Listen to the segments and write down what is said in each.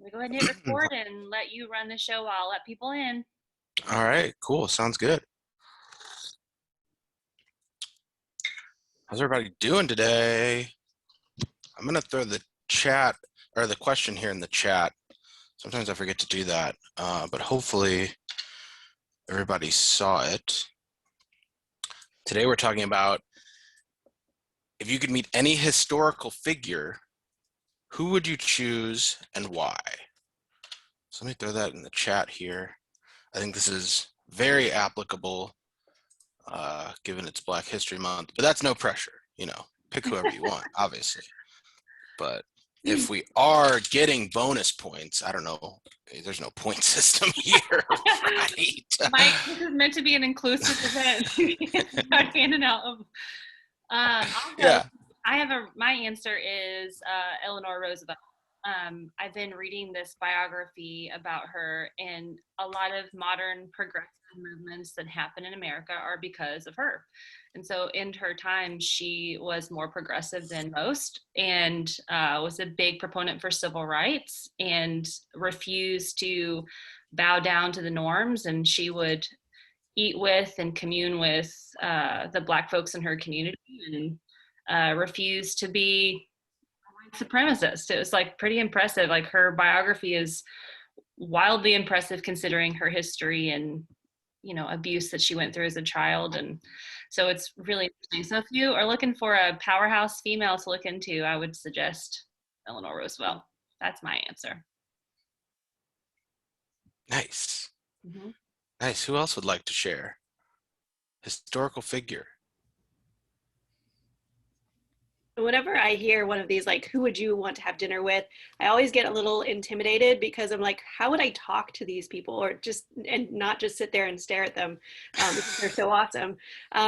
We go ahead and hit record and let you run the show. I'll let people in. All right, cool. Sounds good. How's everybody doing today? I'm going to throw the chat or the question here in the chat. Sometimes I forget to do that, but hopefully everybody saw it. Today we're talking about if you could meet any historical figure, who would you choose and why? So let me throw that in the chat here. I think this is very applicable given it's Black History Month, but that's no pressure, you know, pick whoever you want, obviously. But if we are getting bonus points, I don't know, there's no point system here, right? Mike, this is meant to be an inclusive event. You can't start handing out. Yeah. My answer is Eleanor Roosevelt. I've been reading this biography about her, and a lot of modern progressive movements that happen in America are because of her. And so in her time, she was more progressive than most, and was a big proponent for civil rights and refused to bow down to the norms. And she would eat with and commune with the Black folks in her community, and refused to be supremacist. It was like pretty impressive. Like, her biography is wildly impressive considering her history and, you know, abuse that she went through as a child. And so it's really interesting. So if you are looking for a powerhouse female to look into, I would suggest Eleanor Roosevelt. That's my answer. Nice. Mm-hmm. Nice. Who else would like to share? Historical figure. Whenever I hear one of these, like, who would you want to have dinner with, I always get a little intimidated because I'm like, how would I talk to these people, or and not just sit there and stare at them, because they're so awesome.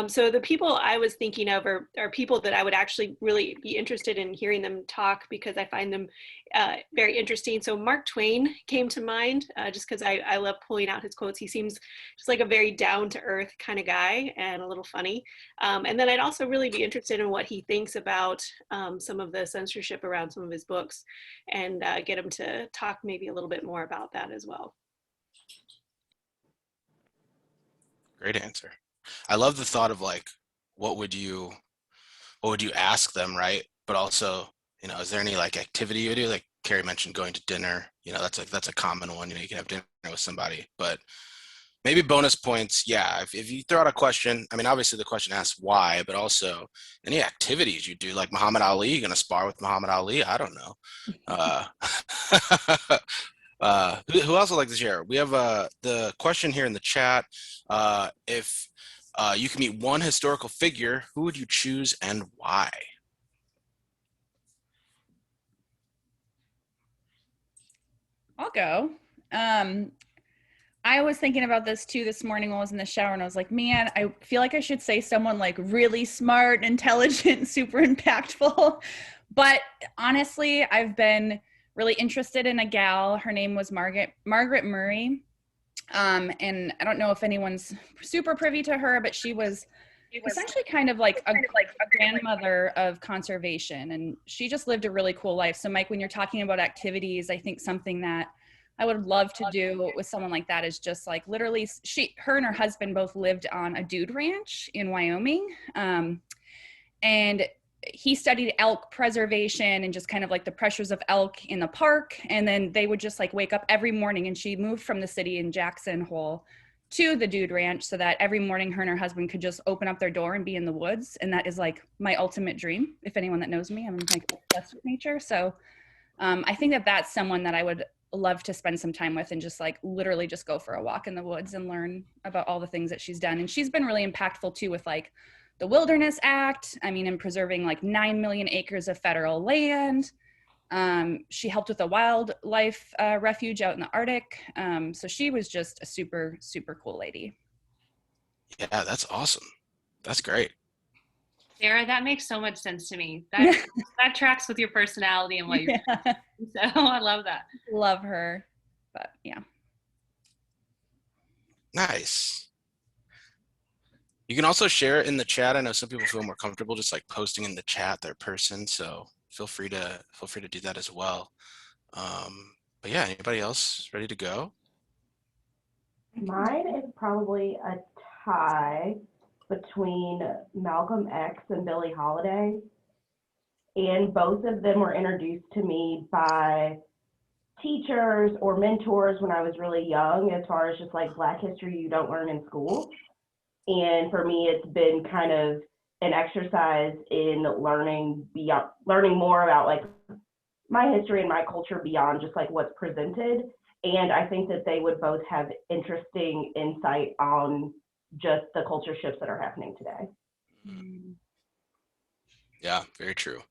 So the people I was thinking of are people that I would actually really be interested in hearing them talk, because I find them very interesting. So Mark Twain came to mind, just because I love pulling out his quotes. He seems just like a very down-to-earth kind of guy and a little funny. And then I'd also really be interested in what he thinks about some of the censorship around some of his books, and get him to talk maybe a little bit more about that as well. Great answer. I love the thought of, like, what would you ask them, right? But also, you know, is there any like activity you do? Like Carrie mentioned, going to dinner. You know, that's a common one. You know, you can have dinner with somebody, but maybe bonus points. Yeah, if you throw out a question, I mean, obviously the question asks why, but also any activities you do, like Muhammad Ali. You gonna spar with Muhammad Ali? I don't know. Who else would like to share? We have the question here in the chat. If you can meet one historical figure, who would you choose and why? I'll go. I was thinking about this too this morning when I was in the shower, and I was like, man, I feel like I should say someone like really smart, intelligent, super impactful. But honestly, I've been really interested in a gal. Her name was Margaret Murray. And I don't know if anyone's super privy to her, but she was essentially kind of like a grandmother of conservation, and she just lived a really cool life. So Mike, when you're talking about activities, I think something that I would love to do with someone like that is just like literally her and her husband both lived on a dude ranch in Wyoming. And he studied elk preservation and just kind of like the pressures of elk in the park. And then they would just like wake up every morning, and she moved from the city in Jackson Hole to the dude ranch so that every morning her and her husband could just open up their door and be in the woods. And that is like my ultimate dream. If anyone that knows me, I'm like obsessed with nature. So I think that that's someone that I would love to spend some time with and just like literally just go for a walk in the woods and learn about all the things that she's done. And she's been really impactful too with like the Wilderness Act. I mean, in preserving like 9 million acres of federal land. She helped with a wildlife refuge out in the Arctic. So she was just a super, super cool lady. Yeah, that's awesome. That's great. Sarah, that makes so much sense to me. That tracks with your personality and what you're doing. So I love that. Love her. But yeah. Nice. You can also share it in the chat. I know some people feel more comfortable just like posting in the chat their person, so feel free to do that as well. But yeah, anybody else ready to go? Mine is probably a tie between Malcolm X and Billie Holiday. And both of them were introduced to me by teachers or mentors when I was really young, as far as just like Black history you don't learn in school. And for me, it's been kind of an exercise in learning more about like my history and my culture beyond just like what's presented. And I think that they would both have interesting insight on just the culture shifts that are happening today. Yeah, very true.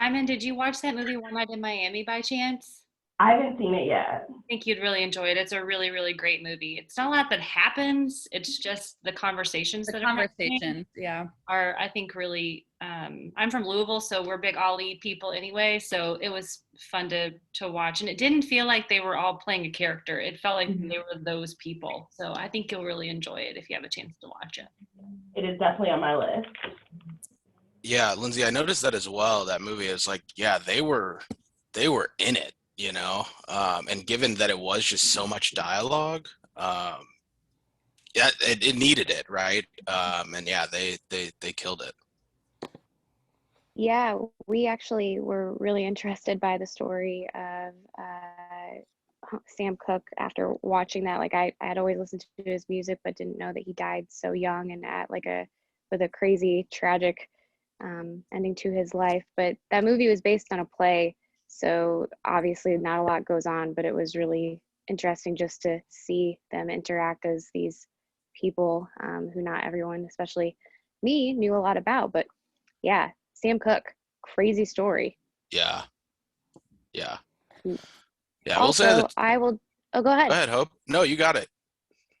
Diamond, did you watch that movie One Night in Miami by chance? I haven't seen it yet. I think you'd really enjoy it. It's a really, really great movie. It's not a lot that happens. It's just the conversations The that are happening conversations, yeah. are, I think, really. I'm from Louisville, so we're big Ollie people anyway. So it was fun to watch, and it didn't feel like they were all playing a character. It felt like they were those people. So I think you'll really enjoy it if you have a chance to watch it. It is definitely on my list. Yeah, Lindsay, I noticed that as well. That movie is like, yeah, they were in it, you know, and given that it was just so much dialogue, yeah, it needed it, right? And yeah, they killed it. Yeah, we actually were really interested by the story of Sam Cooke after watching that. Like I had always listened to his music, but didn't know that he died so young and with a crazy, tragic ending to his life. But that movie was based on a play, so obviously not a lot goes on, but it was really interesting just to see them interact as these people who not everyone, especially me, knew a lot about. But yeah, Sam Cooke, crazy story. Yeah. Yeah. I will say that. Oh, go ahead. Go ahead, Hope. No, you got it.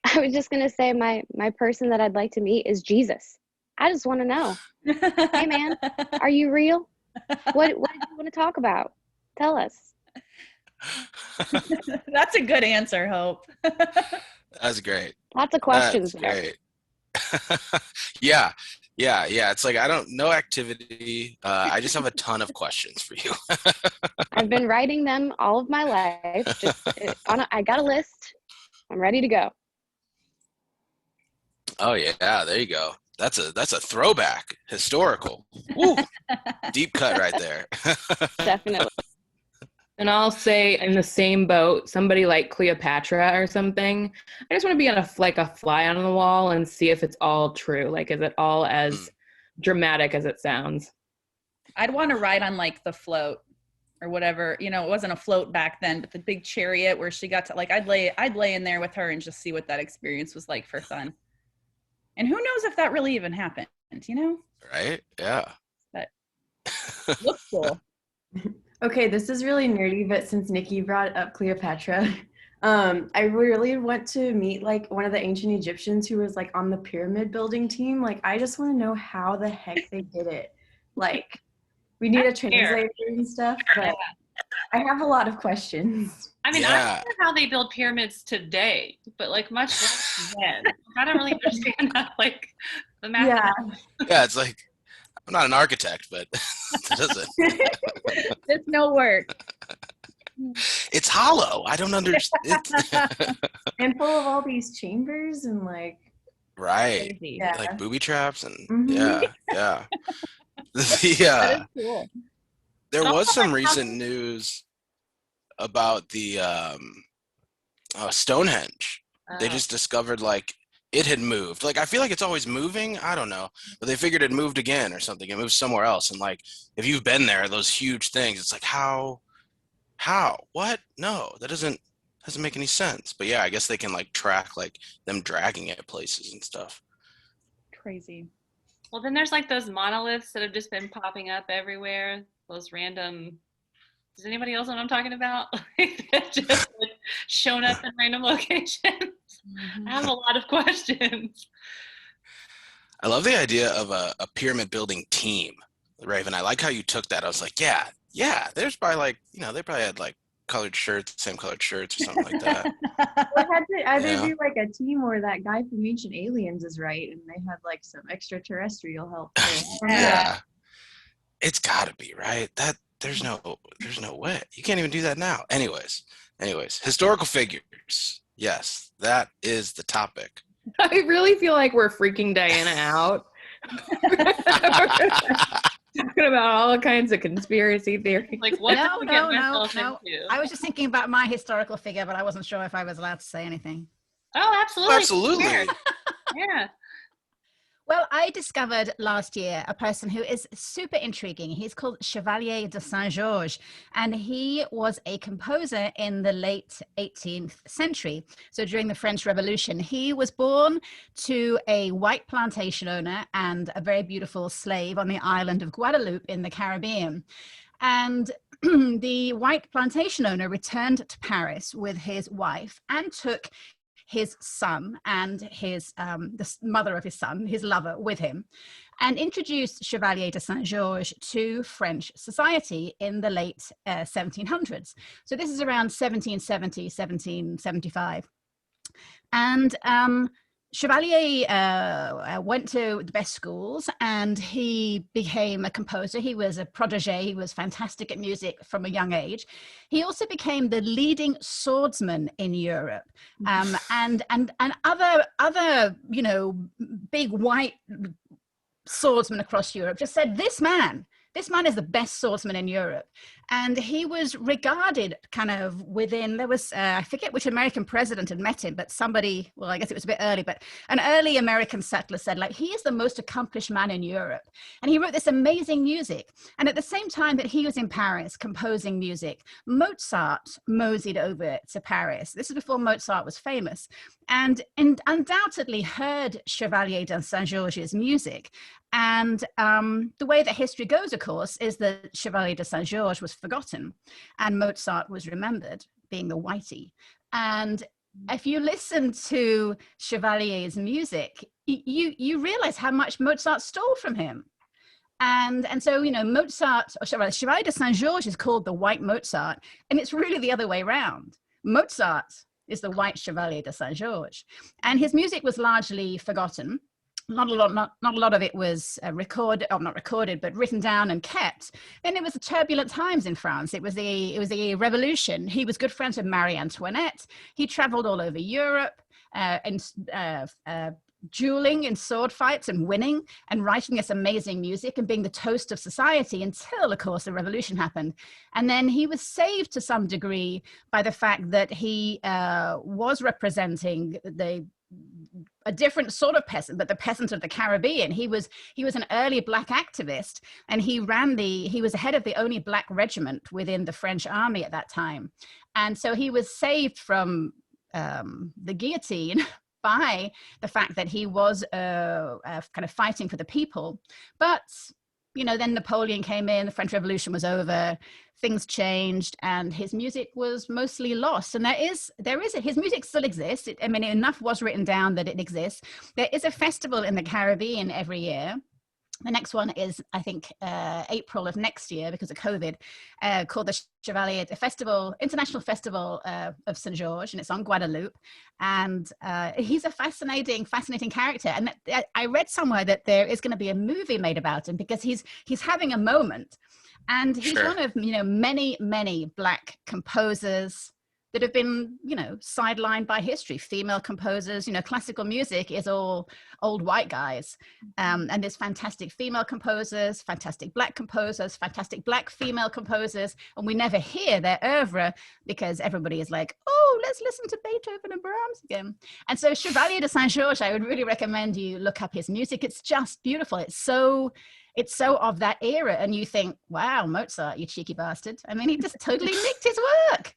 I was just gonna say my person that I'd like to meet is Jesus. I just want to know. Hey man, are you real? What do you want to talk about? Tell us. That's a good answer, Hope. That's great. Lots of questions That's there. great. Yeah. It's like, I don't know activity. I just have a ton of questions for you. I've been writing them all of my life. I got a list. I'm ready to go. Oh yeah, there you go. That's a throwback, historical. Woo! Deep cut right there. Definitely. And I'll say in the same boat, somebody like Cleopatra or something. I just want to be on a fly on the wall and see if it's all true. Like, is it all as dramatic as it sounds? I'd want to ride on like the float or whatever. You know, it wasn't a float back then, but the big chariot where she got to like, I'd lay in there with her and just see what that experience was like for fun. And who knows if that really even happened, you know? Right? Yeah. But looks cool. Okay, this is really nerdy, but since Nikki brought up Cleopatra, I really want to meet like one of the ancient Egyptians who was like on the pyramid building team. Like, I just want to know how the heck they did it. Like, we need a translator and stuff, but I have a lot of questions. I mean, I don't know how they build pyramids today, but like much less then. I don't really understand that, like the math. Yeah, it's like, I'm not an architect, but it doesn't. There's no work. It's hollow. I don't understand. And full of all these chambers and like. Right. Yeah. Like booby traps and That is cool. There was some recent news about the Stonehenge. They just discovered like it had moved. Like, I feel like it's always moving. I don't know, but they figured it moved again or something. It moved somewhere else. And like, if you've been there, those huge things, it's like, how, what? No, that doesn't make any sense. But yeah, I guess they can like track like them dragging it places and stuff. Crazy. Well, then there's like those monoliths that have just been popping up everywhere. Those random. Does anybody else know what I'm talking about? Just like shown up in random locations. I have a lot of questions. I love the idea of a pyramid building team, Raven. I like how you took that. I was like, yeah. There's probably like, they probably had like same colored shirts or something like that. Well, had to either be like a team or that guy from Ancient Aliens is right, and they had like some extraterrestrial help. Yeah, it's got to be right. That there's no way. You can't even do that now. Anyways, Anyways, historical figures. Yes, that is the topic. I really feel like we're freaking Diana out. Talking about all kinds of conspiracy theories. Like, what did I get No. myself into? I was just thinking about my historical figure, but I wasn't sure if I was allowed to say anything. Oh, absolutely. Absolutely. Yeah. Well, I discovered last year a person who is super intriguing. He's called Chevalier de Saint-Georges, and he was a composer in the late 18th century. So during the French Revolution, he was born to a white plantation owner and a very beautiful slave on the island of Guadeloupe in the Caribbean. And the white plantation owner returned to Paris with his wife and took his son and his the mother of his son, his lover, with him, and introduced Chevalier de Saint-Georges to French society in the late 1700s. So this is around 1770, 1775. And Chevalier went to the best schools and he became a composer. He was a protege. He was fantastic at music from a young age. He also became the leading swordsman in Europe, and other big white swordsmen across Europe just said, this man is the best swordsman in Europe. And he was regarded kind of within, there was, I forget which American president had met him, but somebody, well, I guess it was a bit early, but an early American settler said, like, he is the most accomplished man in Europe. And he wrote this amazing music. And at the same time that he was in Paris composing music, Mozart moseyed over to Paris. This is before Mozart was famous, and undoubtedly heard Chevalier de Saint-Georges' music. And the way that history goes, of course, is that Chevalier de Saint-Georges was forgotten and Mozart was remembered, being the whitey. And if you listen to Chevalier's music, you realize how much Mozart stole from him. And so, Mozart, or Chevalier de Saint-Georges is called the white Mozart, and it's really the other way around. Mozart is the white Chevalier de Saint-Georges. And his music was largely forgotten. Not a lot of it was not recorded, but written down and kept. And it was the turbulent times in France. It was the revolution. He was good friends with Marie Antoinette. He traveled all over Europe dueling in sword fights and winning and writing this amazing music and being the toast of society until, of course, the revolution happened. And then he was saved to some degree by the fact that he was representing a different sort of peasant, but the peasant of the Caribbean. He was an early Black activist, and he was the head of the only Black regiment within the French army at that time. And so he was saved from the guillotine by the fact that he was kind of fighting for the people. But then Napoleon came in, the French Revolution was over, things changed, and his music was mostly lost. And his music still exists. Enough was written down that it exists. There is a festival in the Caribbean every year. The next one is, I think, April of next year because of COVID, called the Chevalier International Festival of St. George, and it's on Guadeloupe. And he's a fascinating character. And I read somewhere that there is going to be a movie made about him because he's having a moment. And he's one of many, many Black composers that have been, sidelined by history. Female composers, classical music is all old white guys. And there's fantastic female composers, fantastic Black composers, fantastic Black female composers. And we never hear their oeuvre because everybody is like, oh, let's listen to Beethoven and Brahms again. And so Chevalier de Saint-Georges, I would really recommend you look up his music. It's just beautiful. It's so of that era. And you think, wow, Mozart, you cheeky bastard. He just totally nicked his work.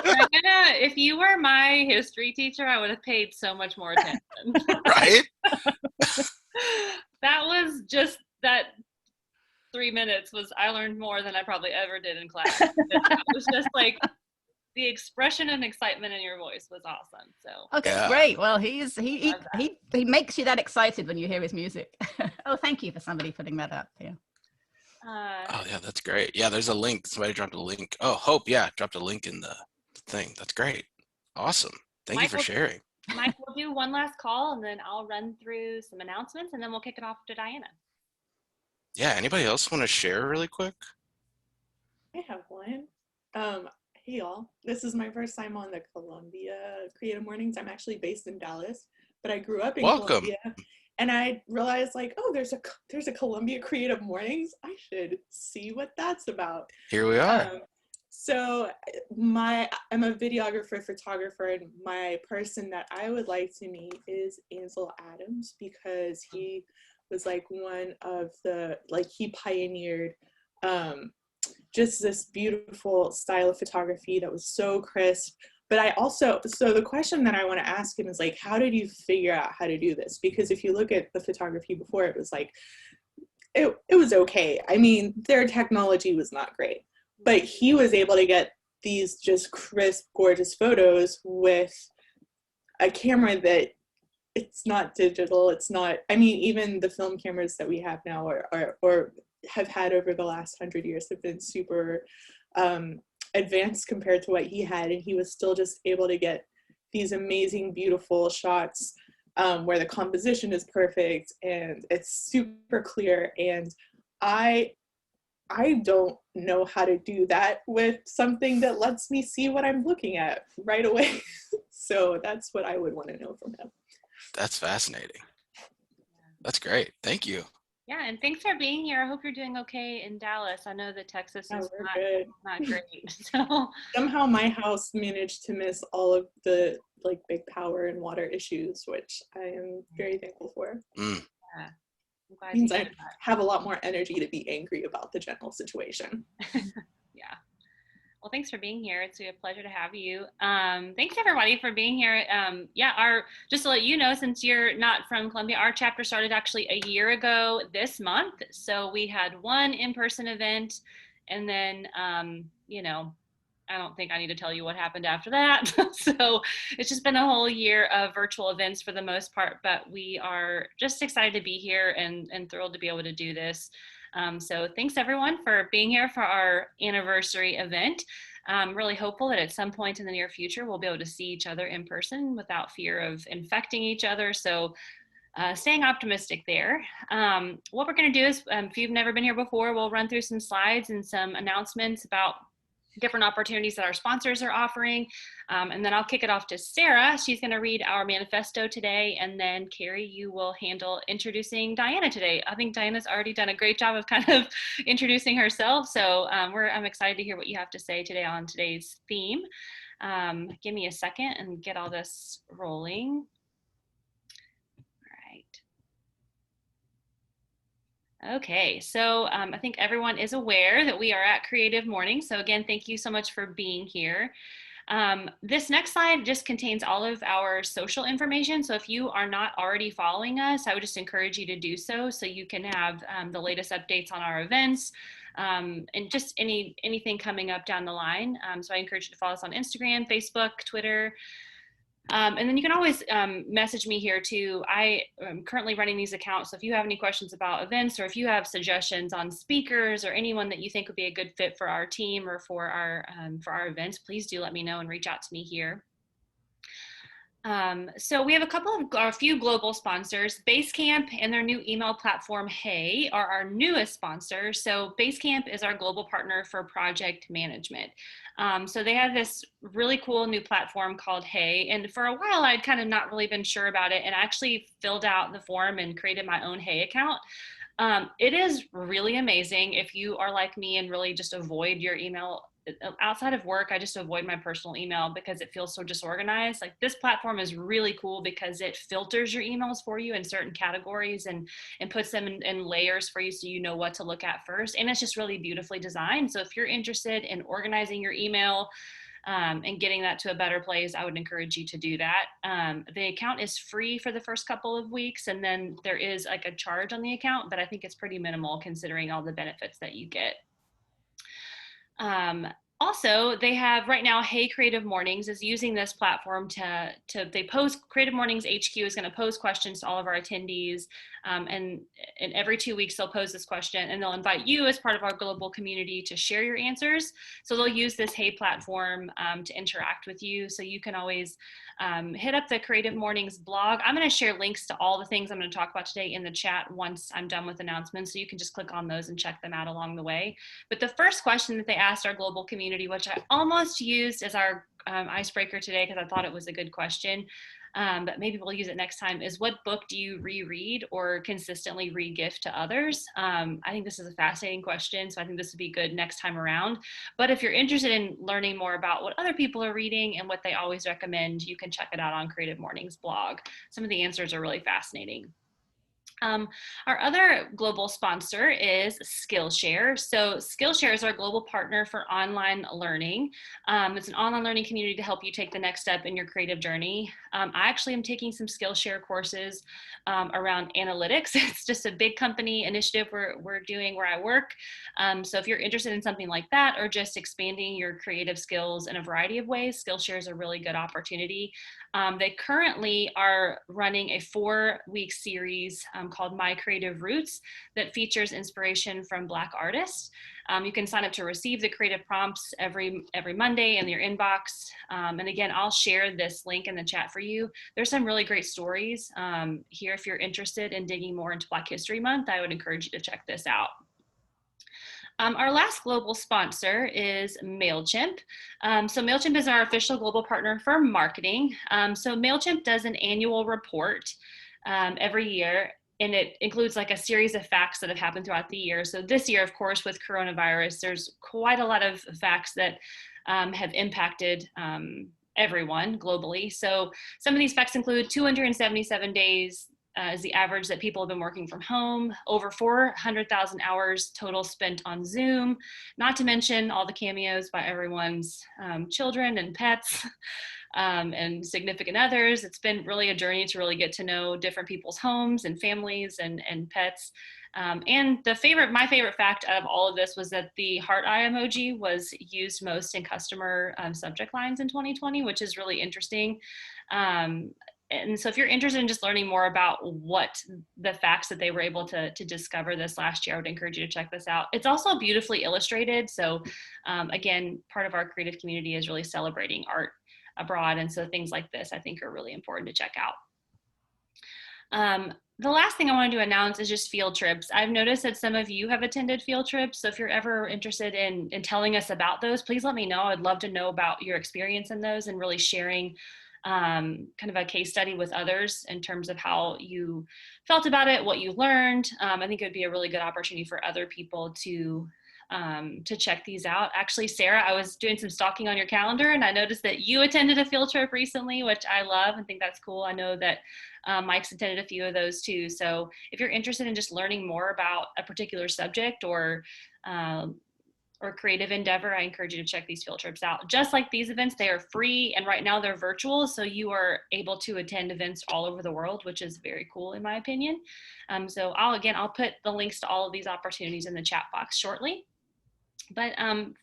If you were my history teacher, I would have paid so much more attention. Right? That was just that 3 minutes I learned more than I probably ever did in class. It was just like the expression and excitement in your voice was awesome. So okay, great. Well, he makes you that excited when you hear his music. Oh, thank you for somebody putting that up. Yeah. Oh yeah, that's great. Yeah, there's a link. Somebody dropped a link. Oh, Hope, yeah, dropped a link in the thing. That's great. Awesome. Thank you for sharing. Mike, we'll do one last call and then I'll run through some announcements and then we'll kick it off to Diana. Yeah, anybody else want to share really quick? I have one. Hey y'all, this is my first time on the Columbia Creative Mornings. I'm actually based in Dallas, but I grew up in Welcome. Columbia, and I realized like, oh, there's a Columbia Creative Mornings. I should see what that's about. Here we are. So I'm a videographer, photographer, and my person that I would like to meet is Ansel Adams, because he was like one of the, like, he pioneered just this beautiful style of photography that was so crisp. But so the question that I want to ask him is like, how did you figure out how to do this? Because if you look at the photography before, it was like, it was okay. I mean, their technology was not great, but he was able to get these just crisp, gorgeous photos with a camera that, it's not digital. It's not, I mean, even the film cameras that we have now or have had over the last 100 years have been super advanced compared to what he had. And he was still just able to get these amazing, beautiful shots where the composition is perfect and it's super clear. And I don't know how to do that with something that lets me see what I'm looking at right away. So that's what I would want to know from him. That's fascinating. That's great. Thank you. Yeah, and thanks for being here. I hope you're doing okay in Dallas. I know that Texas is not great. So somehow my house managed to miss all of the like big power and water issues, which I am very thankful for. Yeah, I'm glad means I have a lot more energy to be angry about the general situation. Yeah. Well, thanks for being here. It's a pleasure to have you. Thanks everybody for being here. Just to let you know, since you're not from Columbia, our chapter started actually a year ago this month. So we had one in-person event, and then, I don't think I need to tell you what happened after that. So it's just been a whole year of virtual events for the most part, but we are just excited to be here and thrilled to be able to do this. So thanks everyone for being here for our anniversary event. I'm really hopeful that at some point in the near future, we'll be able to see each other in person without fear of infecting each other. So staying optimistic there. What we're going to do is, if you've never been here before, we'll run through some slides and some announcements about different opportunities that our sponsors are offering. And then I'll kick it off to Sarah. She's going to read our manifesto today. And then Carrie, you will handle introducing Diana today. I think Diana's already done a great job of kind of introducing herself. So I'm excited to hear what you have to say today on today's theme. Give me a second and get all this rolling. Okay, so I think everyone is aware that we are at Creative Mornings. So again, thank you so much for being here. This next slide just contains all of our social information. So if you are not already following us, I would just encourage you to do so you can have the latest updates on our events and just anything coming up down the line. So I encourage you to follow us on Instagram, Facebook, Twitter. And then you can always message me here too. I am currently running these accounts. So if you have any questions about events, or if you have suggestions on speakers or anyone that you think would be a good fit for our team or for our events, please do let me know and reach out to me here. So we have a few global sponsors. Basecamp and their new email platform, Hey, are our newest sponsors. So Basecamp is our global partner for project management. So they have this really cool new platform called Hey, and for a while I'd kind of not really been sure about it, and I actually filled out the form and created my own Hey account. It is really amazing if you are like me and really just avoid your email. Outside of work, I just avoid my personal email because it feels so disorganized. Like, this platform is really cool because it filters your emails for you in certain categories and puts them in layers for you so you know what to look at first. And it's just really beautifully designed. So if you're interested in organizing your email and getting that to a better place, I would encourage you to do that. The account is free for the first couple of weeks, and then there is like a charge on the account, but I think it's pretty minimal considering all the benefits that you get. Also, they have right now, Hey Creative Mornings is using this platform they post, Creative Mornings HQ is going to pose questions to all of our attendees And every 2 weeks they'll pose this question and they'll invite you as part of our global community to share your answers. So they'll use this Hey platform to interact with you. So you can always hit up the Creative Mornings blog. I'm going to share links to all the things I'm going to talk about today in the chat once I'm done with announcements. So you can just click on those and check them out along the way. But the first question that they asked our global community, which I almost used as our icebreaker today because I thought it was a good question, but maybe we'll use it next time, is what book do you reread or consistently re-gift to others? I think this is a fascinating question, so I think this would be good next time around. But if you're interested in learning more about what other people are reading and what they always recommend, you can check it out on Creative Mornings blog. Some of the answers are really fascinating. Our other global sponsor is Skillshare. So Skillshare is our global partner for online learning. It's an online learning community to help you take the next step in your creative journey. I actually am taking some Skillshare courses around analytics. It's just a big company initiative we're doing where I work. So if you're interested in something like that or just expanding your creative skills in a variety of ways, Skillshare is a really good opportunity. They currently are running a 4-week series called My Creative Roots that features inspiration from Black artists. You can sign up to receive the creative prompts every Monday in your inbox. And again, I'll share this link in the chat for you. There's some really great stories here. If you're interested in digging more into Black History Month, I would encourage you to check this out. Our last global sponsor is Mailchimp. So Mailchimp is our official global partner for marketing. So Mailchimp does an annual report every year, and it includes like a series of facts that have happened throughout the year. So this year, of course, with coronavirus, there's quite a lot of facts that have impacted everyone globally. So some of these facts include 277 days is the average that people have been working from home, over 400,000 hours total spent on Zoom, not to mention all the cameos by everyone's children and pets and significant others. It's been really a journey to really get to know different people's homes and families and pets. And my favorite fact of all of this was that the heart eye emoji was used most in customer subject lines in 2020, which is really interesting. And so if you're interested in just learning more about what the facts that they were able to discover this last year, I would encourage you to check this out. It's also beautifully illustrated. So again, part of our creative community is really celebrating art abroad. And so things like this, I think, are really important to check out. The last thing I wanted to announce is just field trips. I've noticed that some of you have attended field trips. So if you're ever interested in telling us about those, please let me know. I'd love to know about your experience in those and really sharing kind of a case study with others in terms of how you felt about it, what you learned. I think it would be a really good opportunity for other people to check these out. Actually, Sarah, I was doing some stalking on your calendar and I noticed that you attended a field trip recently, which I love and think that's cool. I know that Mike's attended a few of those too. So if you're interested in just learning more about a particular subject or creative endeavor, I encourage you to check these field trips out. Just like these events, they are free, and right now they're virtual, so you are able to attend events all over the world, which is very cool in my opinion. So I'll put the links to all of these opportunities in the chat box shortly. But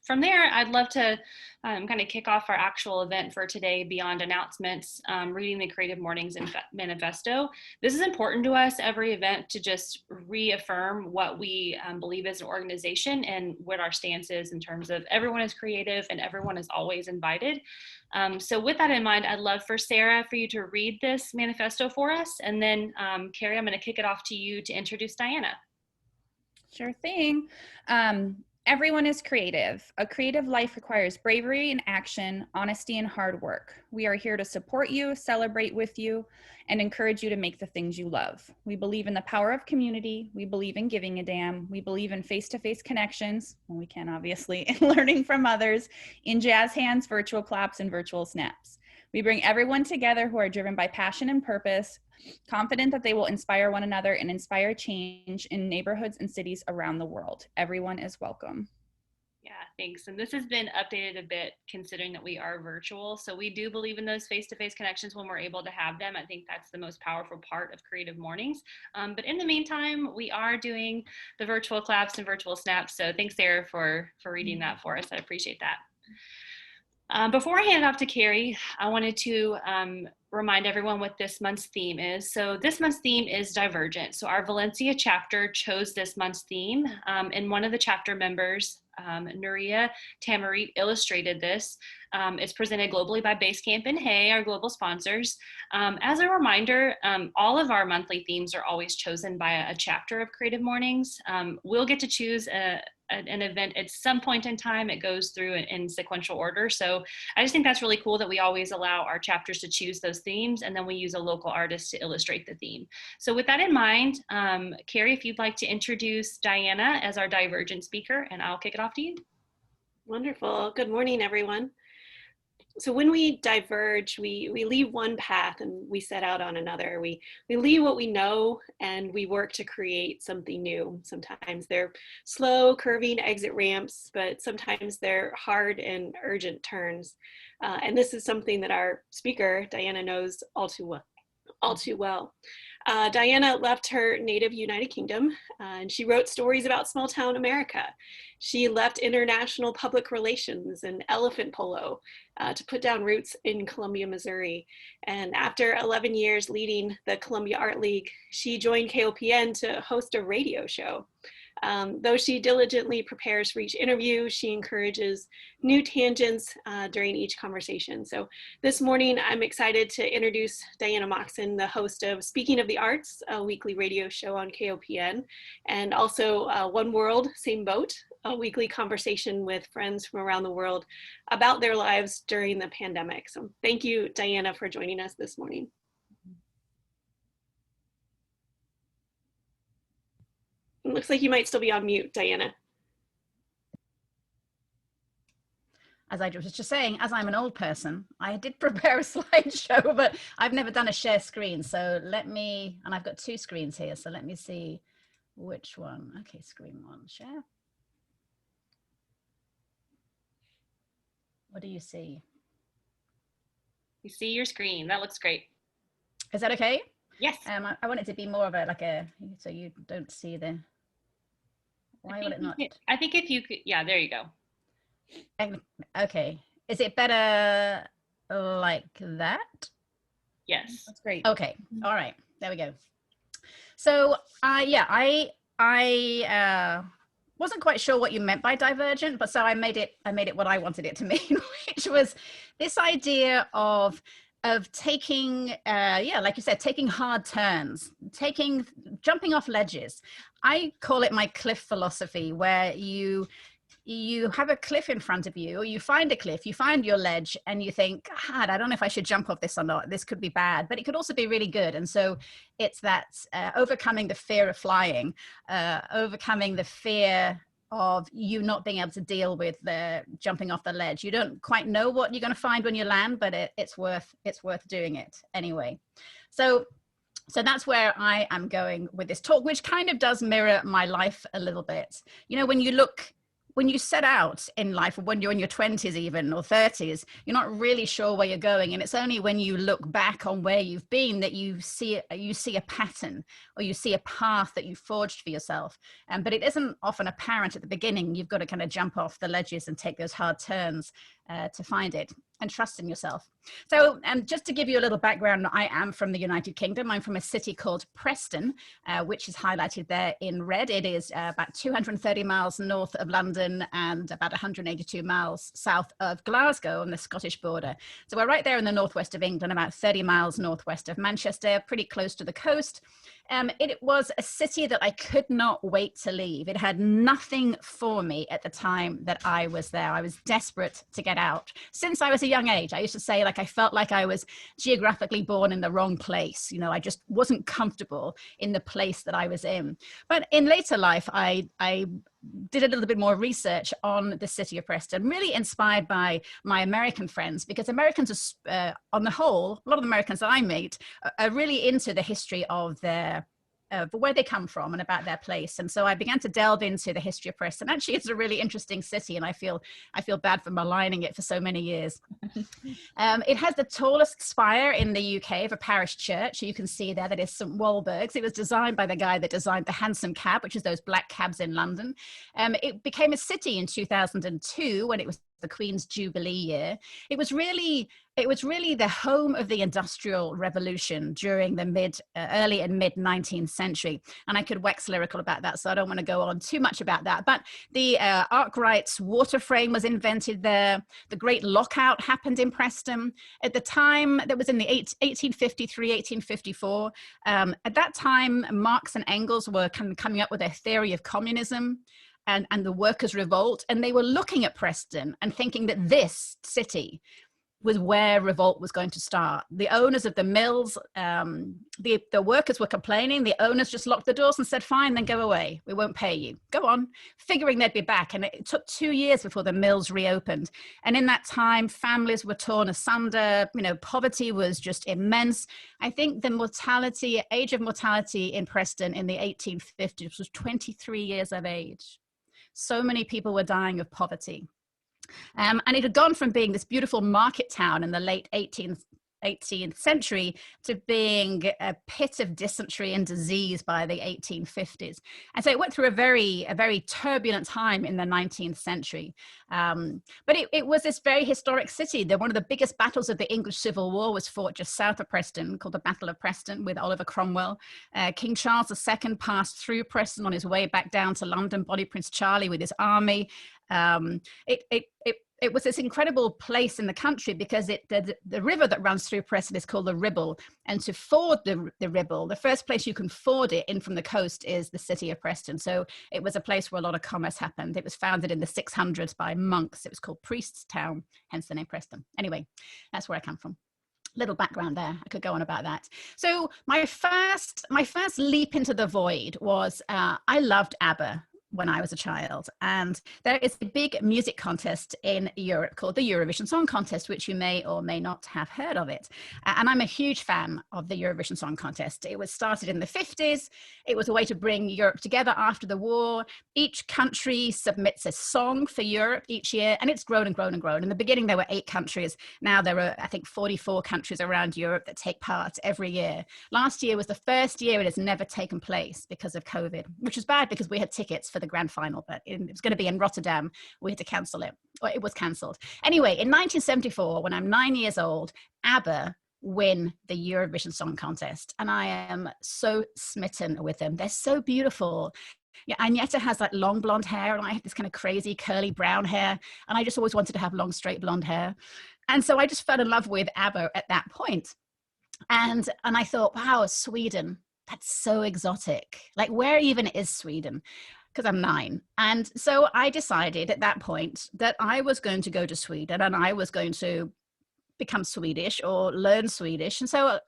from there, I'd love to kind of kick off our actual event for today beyond announcements, reading the Creative Mornings Manifesto. This is important to us, every event, to just reaffirm what we believe as an organization and what our stance is in terms of everyone is creative and everyone is always invited. So with that in mind, I'd love for Sarah for you to read this manifesto for us. And then Carrie, I'm going to kick it off to you to introduce Diana. Sure thing. Everyone is creative. A creative life requires bravery and action, honesty and hard work. We are here to support you, celebrate with you, and encourage you to make the things you love. We believe in the power of community. We believe in giving a damn. We believe in face-to-face connections, when we can obviously, and learning from others, in jazz hands, virtual claps, and virtual snaps. We bring everyone together who are driven by passion and purpose, confident that they will inspire one another and inspire change in neighborhoods and cities around the world. Everyone is welcome. Yeah, thanks. And this has been updated a bit considering that we are virtual. So we do believe in those face-to-face connections when we're able to have them. I think that's the most powerful part of Creative Mornings. But in the meantime, we are doing the virtual claps and virtual snaps. So thanks, Sarah, for reading that for us. I appreciate that. Before I hand it off to Carrie, I wanted to remind everyone what this month's theme is. So this month's theme is Divergent. So our Valencia chapter chose this month's theme, and one of the chapter members, Nuria Tamarit, illustrated this. It's presented globally by Basecamp and Hey, our global sponsors. As a reminder, all of our monthly themes are always chosen by a chapter of Creative Mornings. We'll get to choose an event at some point in time. It goes through in sequential order. So I just think that's really cool that we always allow our chapters to choose those themes, and then we use a local artist to illustrate the theme. So with that in mind, Carrie, if you'd like to introduce Diana as our Divergent speaker, and I'll kick it off to you. Wonderful. Good morning, everyone. So when we diverge, we leave one path and we set out on another. We leave what we know and we work to create something new. Sometimes they're slow, curving exit ramps, but sometimes they're hard and urgent turns. And this is something that our speaker, Diana, knows all too well. Diana left her native United Kingdom, and she wrote stories about small town America. She left international public relations and elephant polo to put down roots in Columbia, Missouri. And after 11 years leading the Columbia Art League, she joined KOPN to host a radio show. Though she diligently prepares for each interview, she encourages new tangents during each conversation. So this morning, I'm excited to introduce Diana Moxon, the host of Speaking of the Arts, a weekly radio show on KOPN, and also One World, Same Boat, a weekly conversation with friends from around the world about their lives during the pandemic. So thank you, Diana, for joining us this morning. It looks like you might still be on mute, Diana. As I was just saying, as I'm an old person, I did prepare a slideshow, but I've never done a share screen. So let me, and I've got two screens here. So let me see which one. Okay, screen one, share. What do you see? You see your screen. That looks great. Is that okay? Yes. I want it to be more of a, so you don't see the, why would it not? I think if you could, yeah, there you go. Okay. Is it better like that? Yes. That's great. Okay. All right. There we go. So yeah, I wasn't quite sure what you meant by divergent, but so I made it what I wanted it to mean, which was this idea of taking, yeah, like you said, taking hard turns, jumping off ledges. I call it my cliff philosophy, where you have a cliff in front of you, or you find a cliff, you find your ledge, and you think, God, I don't know if I should jump off this or not. This could be bad, but it could also be really good. And so it's that overcoming the fear of flying, overcoming the fear of you not being able to deal with the jumping off the ledge. You don't quite know what you're going to find when you land, but it's worth doing it anyway. So that's where I am going with this talk, which kind of does mirror my life a little bit. You know, when you set out in life, or when you're in your 20s even, or 30s, you're not really sure where you're going. And it's only when you look back on where you've been that you see a pattern, or you see a path that you forged for yourself. But it isn't often apparent at the beginning. You've got to kind of jump off the ledges and take those hard turns to find it, and trust in yourself. So, and just to give you a little background, I am from the United Kingdom. I'm from a city called Preston, which is highlighted there in red. It is about 230 miles north of London and about 182 miles south of Glasgow on the Scottish border. So we're right there in the northwest of England, about 30 miles northwest of Manchester, pretty close to the coast. It was a city that I could not wait to leave. It had nothing for me at the time that I was there. I was desperate to get out. Since I was a young age, I used to say, like, I felt like I was geographically born in the wrong place. You know, I just wasn't comfortable in the place that I was in. But in later life, I did a little bit more research on the city of Preston, really inspired by my American friends, because Americans are, on the whole, a lot of the Americans that I meet are really into the history of where they come from and about their place. And so I began to delve into the history of Preston. Actually, it's a really interesting city, and I feel bad for maligning it for so many years. It has the tallest spire in the UK of a parish church. You can see there that is St. Walburg's. It was designed by the guy that designed the hansom cab, which is those black cabs in London. It became a city in 2002 when it was the Queen's Jubilee year. It was really the home of the Industrial Revolution during the early and mid 19th century. And I could wax lyrical about that, so I don't want to go on too much about that. But the Arkwright's water frame was invented there. The Great Lockout happened in Preston. At the time, that was in the 1853, 1854. At that time, Marx and Engels were kind of coming up with their theory of communism and the workers' revolt. And they were looking at Preston and thinking that this city was where revolt was going to start. The owners of the mills, the workers were complaining. The owners just locked the doors and said, fine, then go away. We won't pay you. Go on, figuring they'd be back. And it took 2 years before the mills reopened. And in that time, families were torn asunder. You know, poverty was just immense. I think the age of mortality in Preston in the 1850s was 23 years of age. So many people were dying of poverty. And it had gone from being this beautiful market town in the late 18th century to being a pit of dysentery and disease by the 1850s. And so it went through a very turbulent time in the 19th century. But it was this very historic city. One of the biggest battles of the English Civil War was fought just south of Preston, called the Battle of Preston, with Oliver Cromwell. King Charles II passed through Preston on his way back down to London, Bonnie Prince Charlie with his army. It was this incredible place in the country because the river that runs through Preston is called the Ribble. And to ford the Ribble, the first place you can ford it in from the coast is the city of Preston. So it was a place where a lot of commerce happened. It was founded in the 600s by monks. It was called Priest's Town, hence the name Preston. Anyway, that's where I come from. Little background there. I could go on about that. So my first leap into the void was I loved ABBA when I was a child. And there is a big music contest in Europe called the Eurovision Song Contest, which you may or may not have heard of it. And I'm a huge fan of the Eurovision Song Contest. It was started in the 50s. It was a way to bring Europe together after the war. Each country submits a song for Europe each year, and it's grown and grown and grown. In the beginning, there were 8 countries. Now there are, I think, 44 countries around Europe that take part every year. Last year was the first year it has never taken place because of COVID, which was bad because we had tickets for the grand final, but it was going to be in Rotterdam. We had to cancel it, or it was cancelled. Anyway, in 1974, when I'm 9 years old, ABBA win the Eurovision Song Contest, and I am so smitten with them. They're so beautiful. Yeah, Agneta has that long blonde hair, and I have this kind of crazy curly brown hair, and I just always wanted to have long straight blonde hair. And so I just fell in love with ABBA at that point. And I thought, wow, Sweden, that's so exotic. Like, where even is Sweden? Because I'm 9. And so I decided at that point that I was going to go to Sweden and I was going to become Swedish or learn Swedish. And so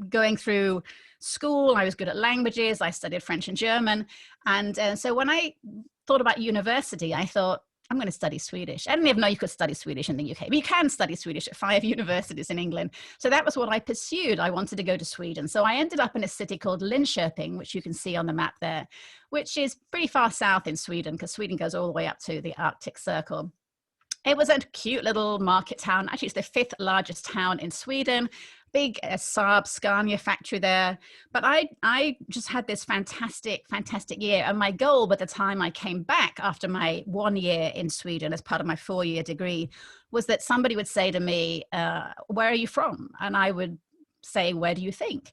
going through school, I was good at languages. I studied French and German. And so when I thought about university, I thought, I'm going to study Swedish. I didn't even know you could study Swedish in the UK, but you can study Swedish at 5 universities in England. So that was what I pursued. I wanted to go to Sweden. So I ended up in a city called Linköping, which you can see on the map there, which is pretty far south in Sweden because Sweden goes all the way up to the Arctic Circle. It was a cute little market town. Actually, it's the 5th largest town in Sweden. Big Saab Scania factory there. But I just had this fantastic year. And my goal by the time I came back after my 1 year in Sweden as part of my 4-year degree was that somebody would say to me, where are you from? And I would say, where do you think?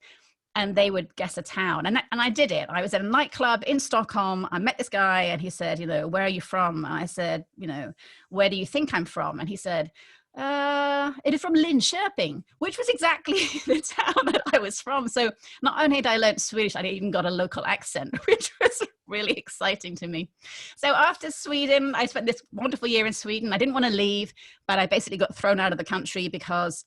And they would guess a town. And I did it. I was at a nightclub in Stockholm. I met this guy and he said, where are you from? And I said, where do you think I'm from? And he said, it is from Linköping, which was exactly the town that I was from. So not only had I learned Swedish, I even got a local accent, which was really exciting to me. So after Sweden, I spent this wonderful year in Sweden. I didn't want to leave, but I basically got thrown out of the country because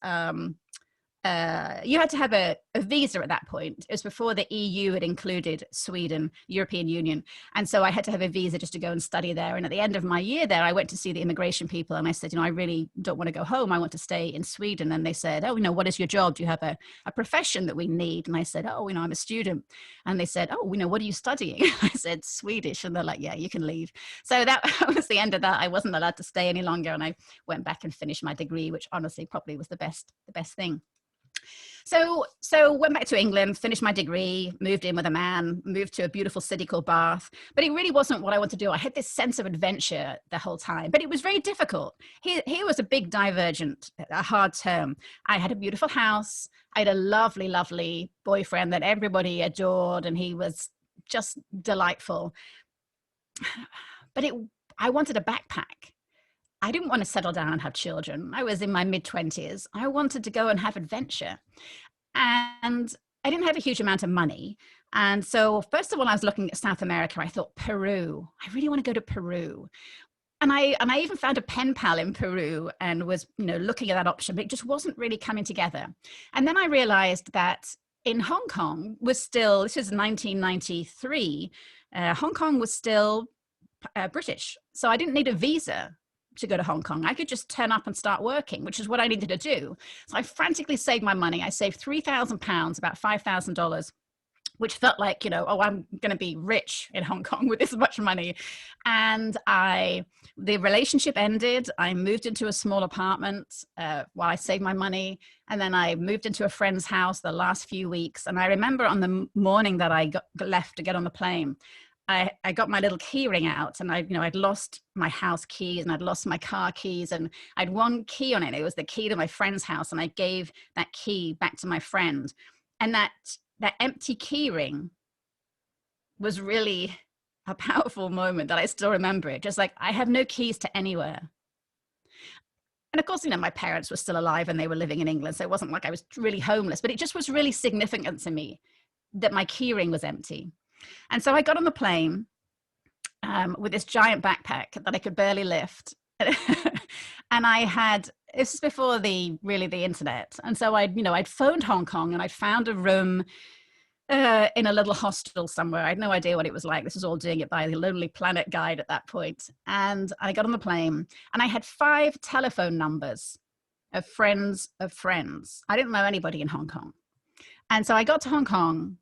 you had to have a visa at that point. It was before the EU had included Sweden, European Union. And so I had to have a visa just to go and study there. And at the end of my year there, I went to see the immigration people and I said, I really don't want to go home. I want to stay in Sweden. And they said, what is your job? Do you have a profession that we need? And I said, I'm a student. And they said, what are you studying? I said, Swedish. And they're like, yeah, you can leave. So that was the end of that. I wasn't allowed to stay any longer. And I went back and finished my degree, which honestly probably was the best thing. So went back to England, finished my degree, moved in with a man, moved to a beautiful city called Bath. But it really wasn't what I wanted to do. I had this sense of adventure the whole time, but it was very difficult. Here was a big divergent, a hard term. I had a beautiful house. I had a lovely, lovely boyfriend that everybody adored, and he was just delightful. But I wanted a backpack. I didn't want to settle down and have children. I was in my mid-20s. I wanted to go and have adventure. And I didn't have a huge amount of money. And so first of all, I was looking at South America. I thought, Peru. I really want to go to Peru. And I even found a pen pal in Peru and was, looking at that option, but it just wasn't really coming together. And then I realized that in Hong Kong was still, this was 1993, Hong Kong was still British. So I didn't need a visa to go to Hong Kong. I could just turn up and start working, which is what I needed to do. So I frantically saved my money. I saved £3,000, about $5,000, which felt like, I'm going to be rich in Hong Kong with this much money. And the relationship ended. I moved into a small apartment while I saved my money. And then I moved into a friend's house the last few weeks. And I remember on the morning that I left to get on the plane, I got my little key ring out, and I'd lost my house keys and I'd lost my car keys, and I'd one key on it. It was the key to my friend's house, and I gave that key back to my friend. And that empty key ring was really a powerful moment that I still remember it. Just like, I have no keys to anywhere. And of course, my parents were still alive and they were living in England. So it wasn't like I was really homeless, but it just was really significant to me that my key ring was empty. And so I got on the plane with this giant backpack that I could barely lift. And this is before the internet. And so I'd phoned Hong Kong and I'd found a room in a little hostel somewhere. I had no idea what it was like. This was all doing it by the Lonely Planet guide at that point. And I got on the plane and I had 5 telephone numbers of friends of friends. I didn't know anybody in Hong Kong. And so I got to Hong Kong,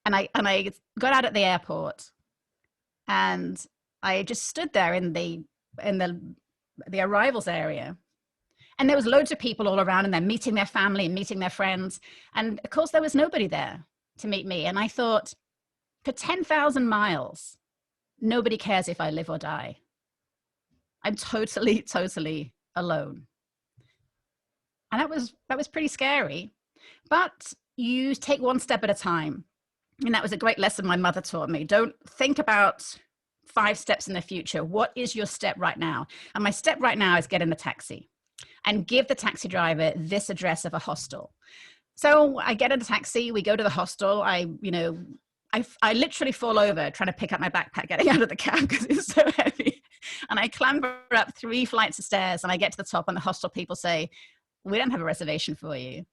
and I got out at the airport, and I just stood there in the arrivals area, and there was loads of people all around, and they're meeting their family and meeting their friends, and of course there was nobody there to meet me. And I thought, for 10,000 miles, nobody cares if I live or die. I'm totally, totally alone. And that was pretty scary, but you take one step at a time. And that was a great lesson my mother taught me. Don't think about 5 steps in the future. What is your step right now? And my step right now is get in the taxi and give the taxi driver this address of a hostel. So I get in a taxi, we go to the hostel. I literally fall over trying to pick up my backpack, getting out of the cab because it's so heavy. And I clamber up 3 flights of stairs, and I get to the top, and the hostel people say, "We don't have a reservation for you.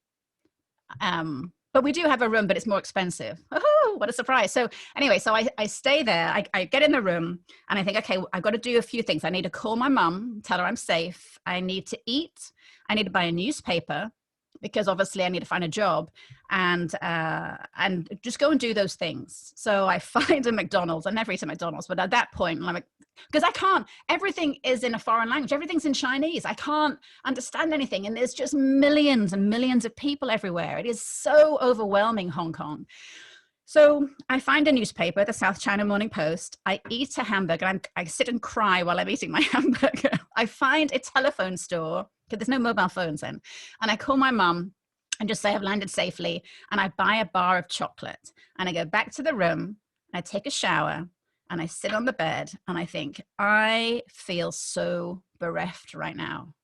But we do have a room, but it's more expensive." Oh, what a surprise. So anyway, so I stay there. I get in the room and I think, okay, I've got to do a few things. I need to call my mum, tell her I'm safe. I need to eat. I need to buy a newspaper because obviously I need to find a job, and just go and do those things. So I find a McDonald's. I never eat at McDonald's, but at that point, I'm like, because I can't, everything is in a foreign language. Everything's in Chinese. I can't understand anything. And there's just millions and millions of people everywhere. It is so overwhelming, Hong Kong. So I find a newspaper, the South China Morning Post. I eat a hamburger. I sit and cry while I'm eating my hamburger. I find a telephone store, because there's no mobile phones then. And I call my mum and just say I've landed safely. And I buy a bar of chocolate. And I go back to the room. And I take a shower. And I sit on the bed. And I think, I feel so bereft right now.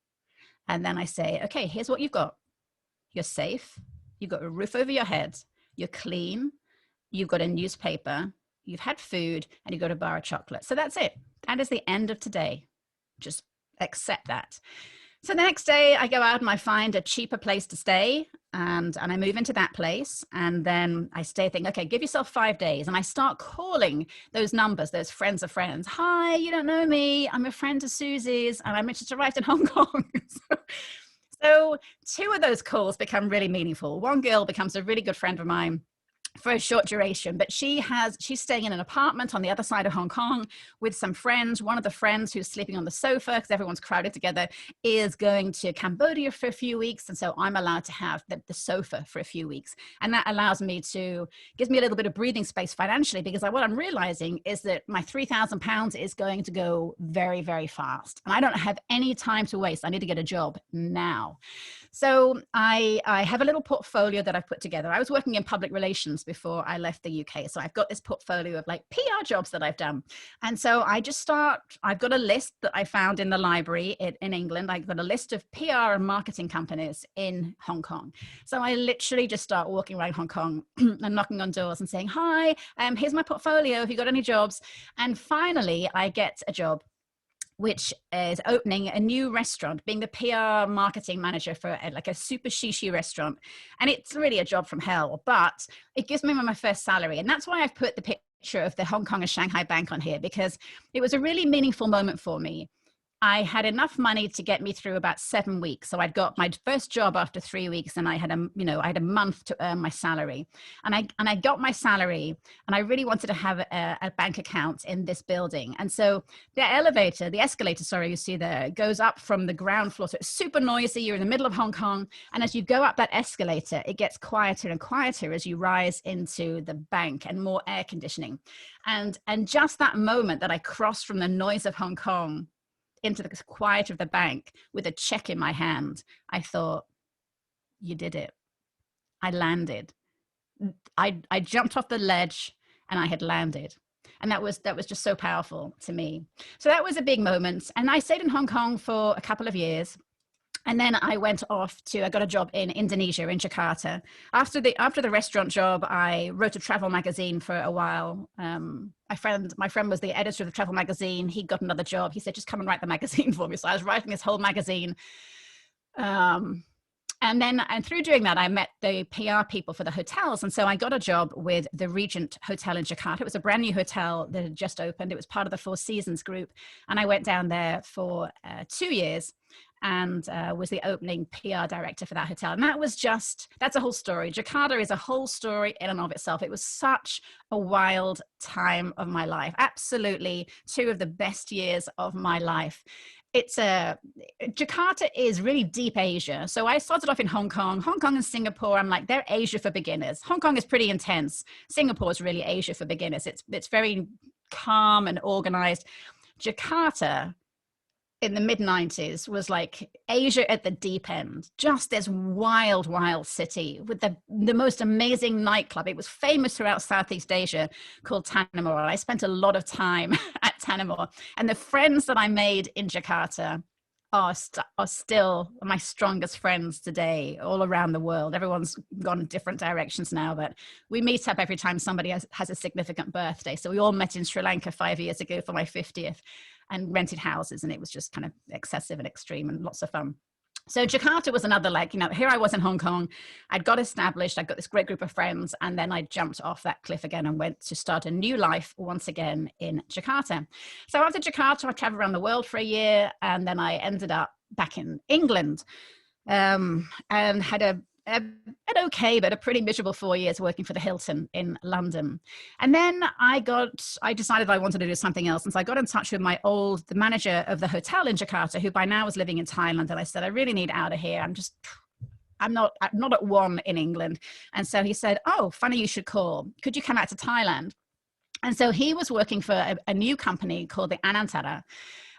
And then I say, okay, here's what you've got. You're safe. You've got a roof over your head. You're clean. You've got a newspaper. You've had food. And you've got a bar of chocolate. So that's it. That is the end of today. Just accept that. So the next day I go out and I find a cheaper place to stay, and I move into that place, and then I stay thinking, okay, give yourself 5 days. And I start calling those numbers, those friends of friends. Hi, you don't know me. I'm a friend of Susie's, and I just arrived in Hong Kong. So 2 of those calls become really meaningful. One girl becomes a really good friend of mine. for a short duration, but she's staying in an apartment on the other side of Hong Kong with some friends. One of the friends who's sleeping on the sofa because everyone's crowded together is going to Cambodia for a few weeks. And so I'm allowed to have the sofa for a few weeks. And that allows me gives me a little bit of breathing space financially, because what I'm realizing is that my £3,000 is going to go very, very fast. And I don't have any time to waste. I need to get a job now. So I have a little portfolio that I've put together. I was working in public relations before I left the UK. So I've got this portfolio of like PR jobs that I've done. And so I've got a list that I found in the library in England. I've got a list of PR and marketing companies in Hong Kong. So I literally just start walking around Hong Kong and knocking on doors and saying, hi, here's my portfolio. Have you got any jobs? And finally I get a job which is opening a new restaurant, being the PR marketing manager for like a super shishi restaurant. And it's really a job from hell, but it gives me my first salary. And that's why I've put the picture of the Hong Kong and Shanghai Bank on here, because it was a really meaningful moment for me. I had enough money to get me through about 7 weeks. So I'd got my first job after 3 weeks, and I had a month to earn my salary. And I got my salary, and I really wanted to have a bank account in this building. And so the escalator, you see there, goes up from the ground floor. So it's super noisy. You're in the middle of Hong Kong. And as you go up that escalator, it gets quieter and quieter as you rise into the bank, and more air conditioning. And just that moment that I crossed from the noise of Hong Kong into the quiet of the bank with a check in my hand, I thought, you did it. I landed. I jumped off the ledge and I had landed. And that was just so powerful to me. So that was a big moment. And I stayed in Hong Kong for a couple of years. And then I went off I got a job in Indonesia, in Jakarta. After the restaurant job, I wrote a travel magazine for a while. My friend was the editor of the travel magazine. He got another job. He said, just come and write the magazine for me. So I was writing this whole magazine. And through doing that, I met the PR people for the hotels. And so I got a job with the Regent Hotel in Jakarta. It was a brand new hotel that had just opened. It was part of the Four Seasons group. And I went down there for 2 years and was the opening PR director for that hotel. And that's a whole story. Jakarta is a whole story in and of itself. It was such a wild time of my life. Absolutely 2 of the best years of my life. Jakarta is really deep Asia. So I started off in Hong Kong and Singapore. I'm like, they're Asia for beginners. Hong Kong is pretty intense. Singapore is really Asia for beginners. It's very calm and organized. Jakarta in the mid-90s was like Asia at the deep end, just this wild, wild city with the most amazing nightclub. It was famous throughout Southeast Asia, called Tanimor. I spent a lot of time at Tanimor. And the friends that I made in Jakarta are still my strongest friends today, all around the world. Everyone's gone different directions now, but we meet up every time somebody has a significant birthday. So we all met in Sri Lanka 5 years ago for my 50th. And rented houses, and it was just kind of excessive and extreme and lots of fun. So Jakarta was another, here I was in Hong Kong. I'd got established. I'd got this great group of friends, and then I jumped off that cliff again and went to start a new life once again in Jakarta. So after Jakarta, I traveled around the world for a year, and then I ended up back in England, and had an okay, but a pretty miserable 4 years working for the Hilton in London. And then I decided I wanted to do something else. And so I got in touch with the manager of the hotel in Jakarta, who by now was living in Thailand. And I said, I really need out of here. I'm not at one in England. And so he said, oh, funny you should call. Could you come out to Thailand? And so he was working for a new company called the Anantara.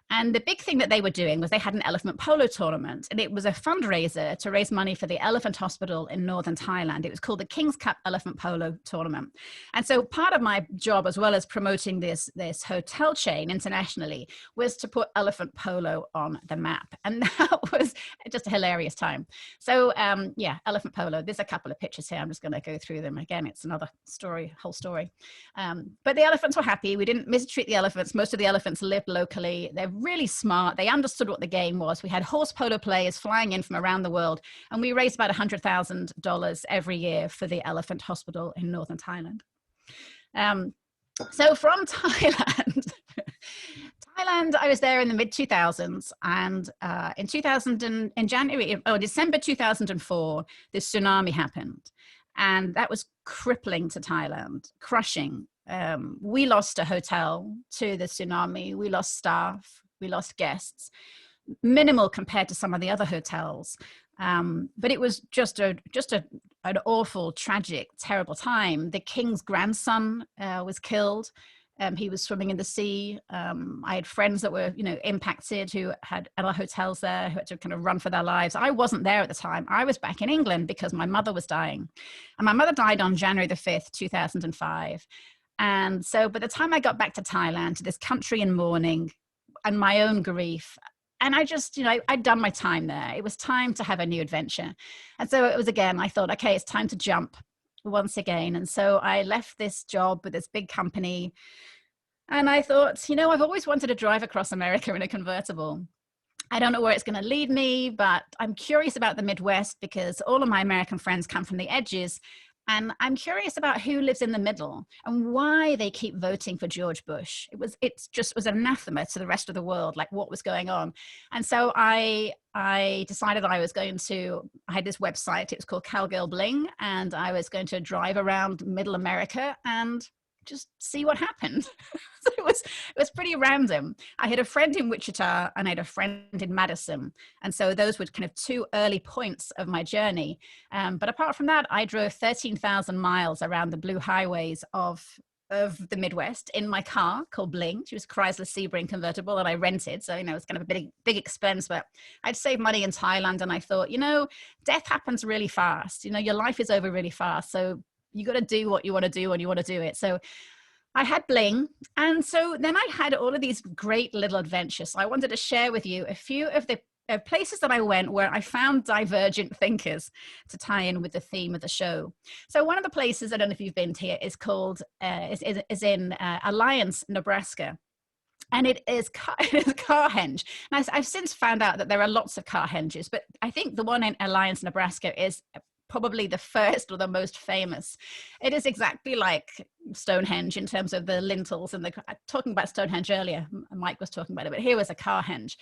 And the big thing that they were doing was they had an elephant polo tournament, and it was a fundraiser to raise money for the elephant hospital in northern Thailand. It was called the King's Cup Elephant Polo Tournament. And so part of my job, as well as promoting this hotel chain internationally, was to put elephant polo on the map. And that was just a hilarious time. So elephant polo, there's a couple of pictures here. I'm just going to go through them. Again, it's another whole story. But the elephants were happy. We didn't mistreat the elephants. Most of the elephants lived locally. They're really smart. They understood what the game was. We had horse polo players flying in from around the world, and we raised about $100,000 every year for the elephant hospital in northern Thailand. So from Thailand, I was there in the mid 2000s, and in December 2004, this tsunami happened. And that was crippling to Thailand, crushing. We lost a hotel to the tsunami. We lost staff. We lost guests. Minimal compared to some of the other hotels. But it was just an awful, tragic, terrible time. The king's grandson was killed. He was swimming in the sea. I had friends that were, impacted who had other hotels there who had to kind of run for their lives. I wasn't there at the time. I was back in England because my mother was dying. And my mother died on January the 5th, 2005. And so by the time I got back to Thailand, to this country in mourning and my own grief, and I just, I'd done my time there. It was time to have a new adventure. And so it was, again, I thought, okay, it's time to jump once again. And so I left this job with this big company. And I thought, I've always wanted to drive across America in a convertible. I don't know where it's going to lead me, but I'm curious about the Midwest because all of my American friends come from the edges. And I'm curious about who lives in the middle and why they keep voting for George Bush. It just was anathema to the rest of the world, like what was going on. And so I decided I had this website, it was called Cowgirl Bling, and I was going to drive around middle America and just see what happened. So it was pretty random. I had a friend in Wichita and I had a friend in Madison. And so those were kind of two early points of my journey. But apart from that, I drove 13,000 miles around the blue highways of the Midwest in my car called Bling. She was a Chrysler Sebring convertible that I rented. So, it was kind of a big expense, but I'd saved money in Thailand. And I thought, death happens really fast. Your life is over really fast. So you got to do what you want to do when you want to do it. So I had Bling. And so then I had all of these great little adventures. So I wanted to share with you a few of the places that I went where I found divergent thinkers to tie in with the theme of the show. So one of the places, I don't know if you've been to, is called, is in Alliance, Nebraska. And it is Carhenge. And I've since found out that there are lots of Carhenges, but I think the one in Alliance, Nebraska is probably the first or the most famous. It is exactly like Stonehenge in terms of the lintels and talking about Stonehenge earlier, Mike was talking about it, but here was a Carhenge.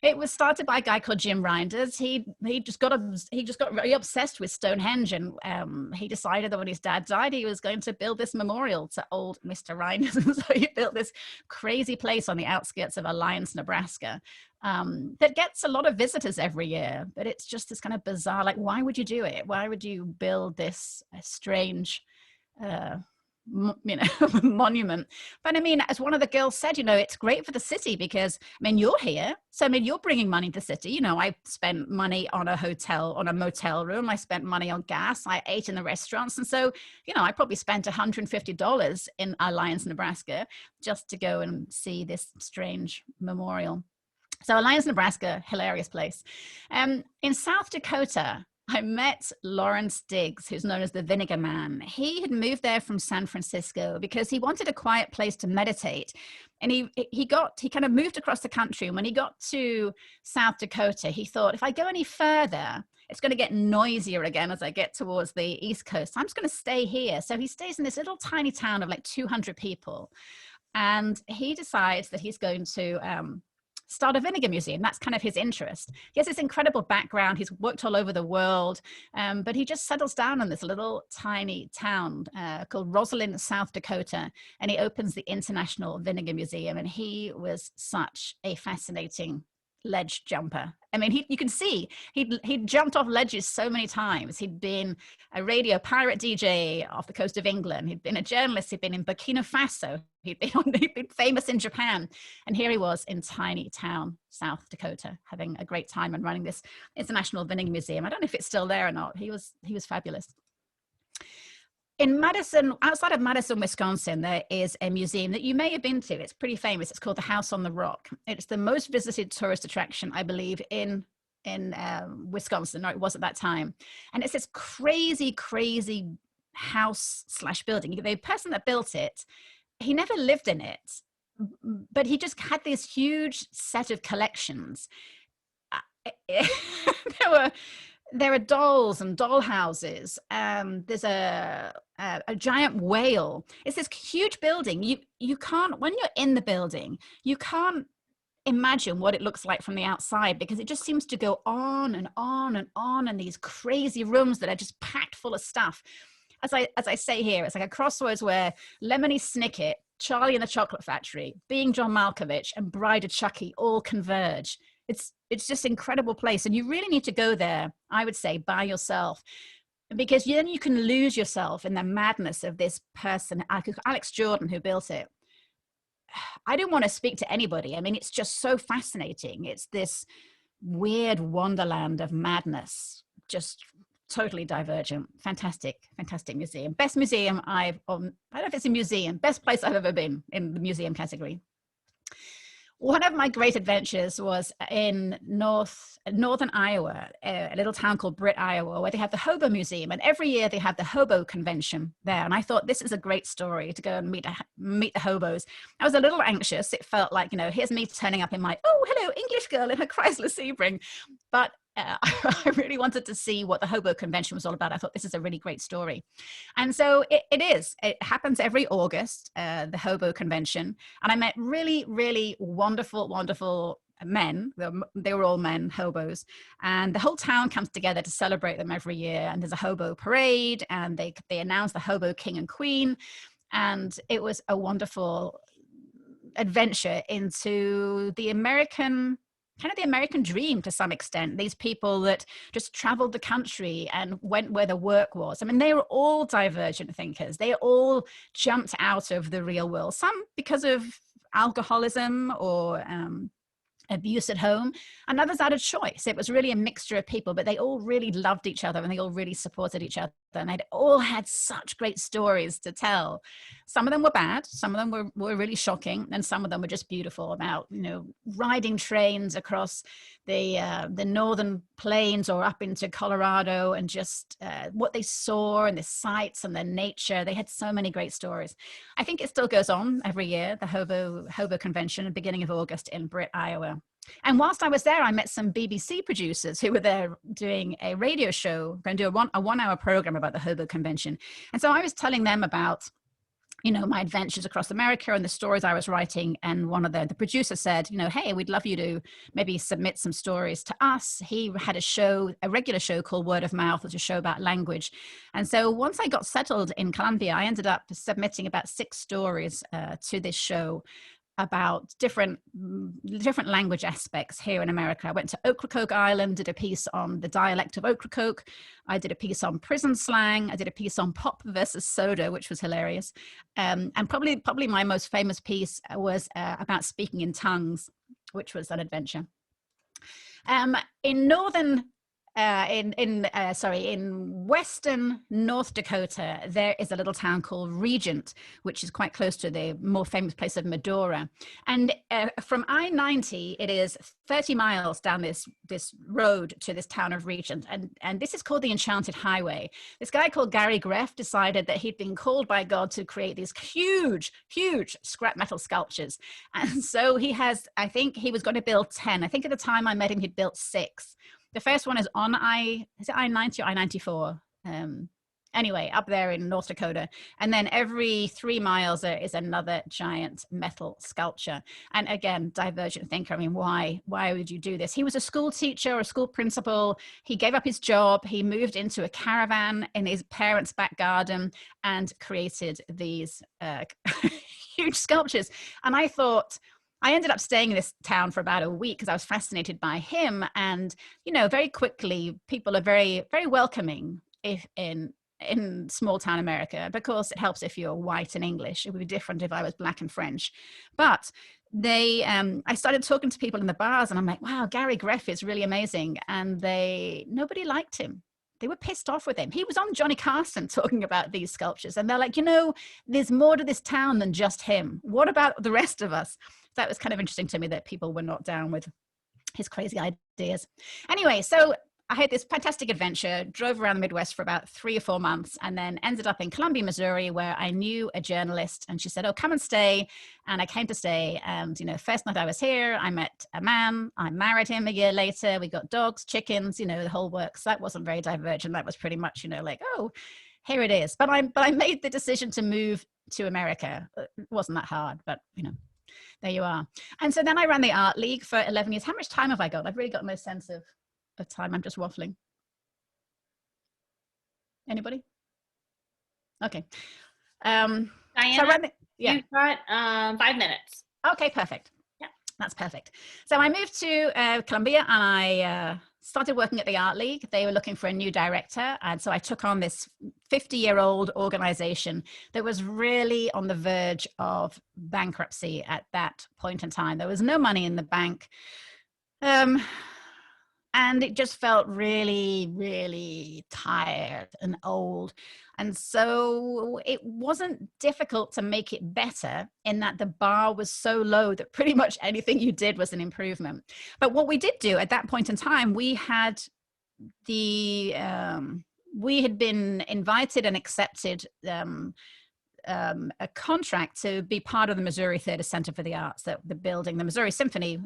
It was started by a guy called Jim Reinders. He just got really obsessed with Stonehenge, and he decided that when his dad died, he was going to build this memorial to old Mr. Reinders. And so he built this crazy place on the outskirts of Alliance, Nebraska, that gets a lot of visitors every year. But it's just this kind of bizarre, like, why would you do it? Why would you build this strange monument? But I mean, as one of the girls said, it's great for the city because you're here, so you're bringing money to the city. I spent money on a motel room, I spent money on gas, I ate in the restaurants, and so I probably spent $150 in Alliance, Nebraska, just to go and see this strange memorial. So Alliance, Nebraska, hilarious place. In South Dakota, I met Lawrence Diggs, who's known as the Vinegar Man. He had moved there from San Francisco because he wanted a quiet place to meditate. And he kind of moved across the country. And when he got to South Dakota, he thought, if I go any further, it's going to get noisier again as I get towards the East Coast. I'm just going to stay here. So he stays in this little tiny town of like 200 people. And he decides that he's going to start a vinegar museum. That's kind of his interest. He has this incredible background. He's worked all over the world, but he just settles down in this little tiny town called Roslyn, South Dakota, and he opens the International Vinegar Museum. And he was such a fascinating ledge jumper. You can see he'd jumped off ledges so many times. He'd been a radio pirate DJ off the coast of England. He'd been a journalist. He'd been in Burkina Faso. He'd been famous in Japan. And here he was in tiny town, South Dakota, having a great time and running this International Vinegar Museum. I don't know if it's still there or not. He was fabulous. In Madison, outside of Madison, Wisconsin, there is a museum that you may have been to. It's pretty famous. It's called the House on the Rock. It's the most visited tourist attraction, I believe, in Wisconsin, or it was at that time. And it's this crazy, crazy house/building. The person that built it, he never lived in it, but he just had this huge set of collections. There are dolls and doll houses. There's a giant whale. It's this huge building. You can't, when you're in the building, you can't imagine what it looks like from the outside, because it just seems to go on and on and on, and these crazy rooms that are just packed full of stuff. As I say here, it's like a crossroads where Lemony Snicket, Charlie and the Chocolate Factory, Being John Malkovich, and Bride of Chucky all converge. It's just an incredible place, and you really need to go there, I would say, by yourself, because then you can lose yourself in the madness of this person, Alex Jordan, who built it. I don't want to speak to anybody. I mean, it's just so fascinating. It's this weird wonderland of madness, just totally Divergent. Fantastic, fantastic museum. Best museum I don't know if it's a museum, best place I've ever been in the museum category. One of my great adventures was in northern Iowa, a little town called Britt, Iowa, where they have the Hobo Museum, and every year they have the Hobo Convention there. And I thought, this is a great story to go and meet the hobos. I was a little anxious. It felt like, here's me turning up in my, oh, hello, English girl in her Chrysler Sebring. But I really wanted to see what the Hobo Convention was all about. I thought, this is a really great story. And so it is. It happens every August, the Hobo Convention. And I met really, really wonderful, wonderful men. They were all men, hobos. And the whole town comes together to celebrate them every year. And there's a hobo parade, and they announce the Hobo King and Queen. And it was a wonderful adventure into the American dream to some extent. These people that just traveled the country and went where the work was. I mean, they were all divergent thinkers. They all jumped out of the real world, some because of alcoholism or abuse at home, and others out of choice. It was really a mixture of people, but they all really loved each other, and they all really supported each other, and they all had such great stories to tell. Some of them were bad, some of them were really shocking, and some of them were just beautiful, about riding trains across the northern plains or up into Colorado, and just what they saw and the sights and the nature. They had so many great stories. I think it still goes on every year, the Hobo Convention, at the beginning of August in Britt, Iowa. And whilst I was there, I met some BBC producers who were there doing a radio show, going to do a one-hour program about the Hobo Convention. And so I was telling them about my adventures across America and the stories I was writing. And one of the producers said, hey, we'd love you to maybe submit some stories to us. He had a regular show called Word of Mouth, which is a show about language. And so once I got settled in Columbia, I ended up submitting about 6 stories to this show about different language aspects here in America. I went to Ocracoke Island, did a piece on the dialect of Ocracoke. I did a piece on prison slang. I did a piece on pop versus soda, which was hilarious. And probably my most famous piece was about speaking in tongues, which was an adventure. In western North Dakota, there is a little town called Regent, which is quite close to the more famous place of Medora. And from I-90, it is 30 miles down this road to this town of Regent. And this is called the Enchanted Highway. This guy called Gary Greff decided that he'd been called by God to create these huge, huge scrap metal sculptures. And so I think he was going to build 10. I think at the time I met him, he'd built 6. The first one is on I-90 or I-94? Anyway, up there in North Dakota. And then every 3 miles there is another giant metal sculpture. And again, divergent thinker. I mean, why would you do this? He was a school teacher or a school principal. He gave up his job. He moved into a caravan in his parents' back garden and created these huge sculptures. And I ended up staying in this town for about a week because I was fascinated by him. And, very quickly, people are very, very welcoming in small town America. Of course, it helps if you're white and English. It would be different if I was Black and French. But I started talking to people in the bars, and I'm like, wow, Gary Greff is really amazing. And nobody liked him. They were pissed off with him. He was on Johnny Carson talking about these sculptures. And they're like, there's more to this town than just him. What about the rest of us? That was kind of interesting to me that people were not down with his crazy ideas. Anyway, so I had this fantastic adventure, drove around the Midwest for about 3 or 4 months, and then ended up in Columbia, Missouri, where I knew a journalist, and she said, oh, come and stay. And I came to stay. And, first night I was here, I met a man, I married him a year later. We got dogs, chickens, the whole works. That wasn't very divergent. That was pretty much, like, oh, here it is. But I made the decision to move to America. It wasn't that hard, but, There you are. And so then I ran the Art League for 11 years. How much time have I got? I've really got no sense of time. I'm just waffling. Anybody? Okay. Diana, so I ran the, yeah. You've got 5 minutes. Okay, perfect. Yeah, that's perfect. So I moved to Columbia and I started working at the Art League. They were looking for a new director. And so I took on this 50-year-old organization that was really on the verge of bankruptcy at that point in time. There was no money in the bank. And it just felt really, really tired and old. And so it wasn't difficult to make it better in that the bar was so low that pretty much anything you did was an improvement. But what we did do at that point in time, we had been invited and accepted a contract to be part of the Missouri Theater Center for the Arts, that the building, the Missouri Symphony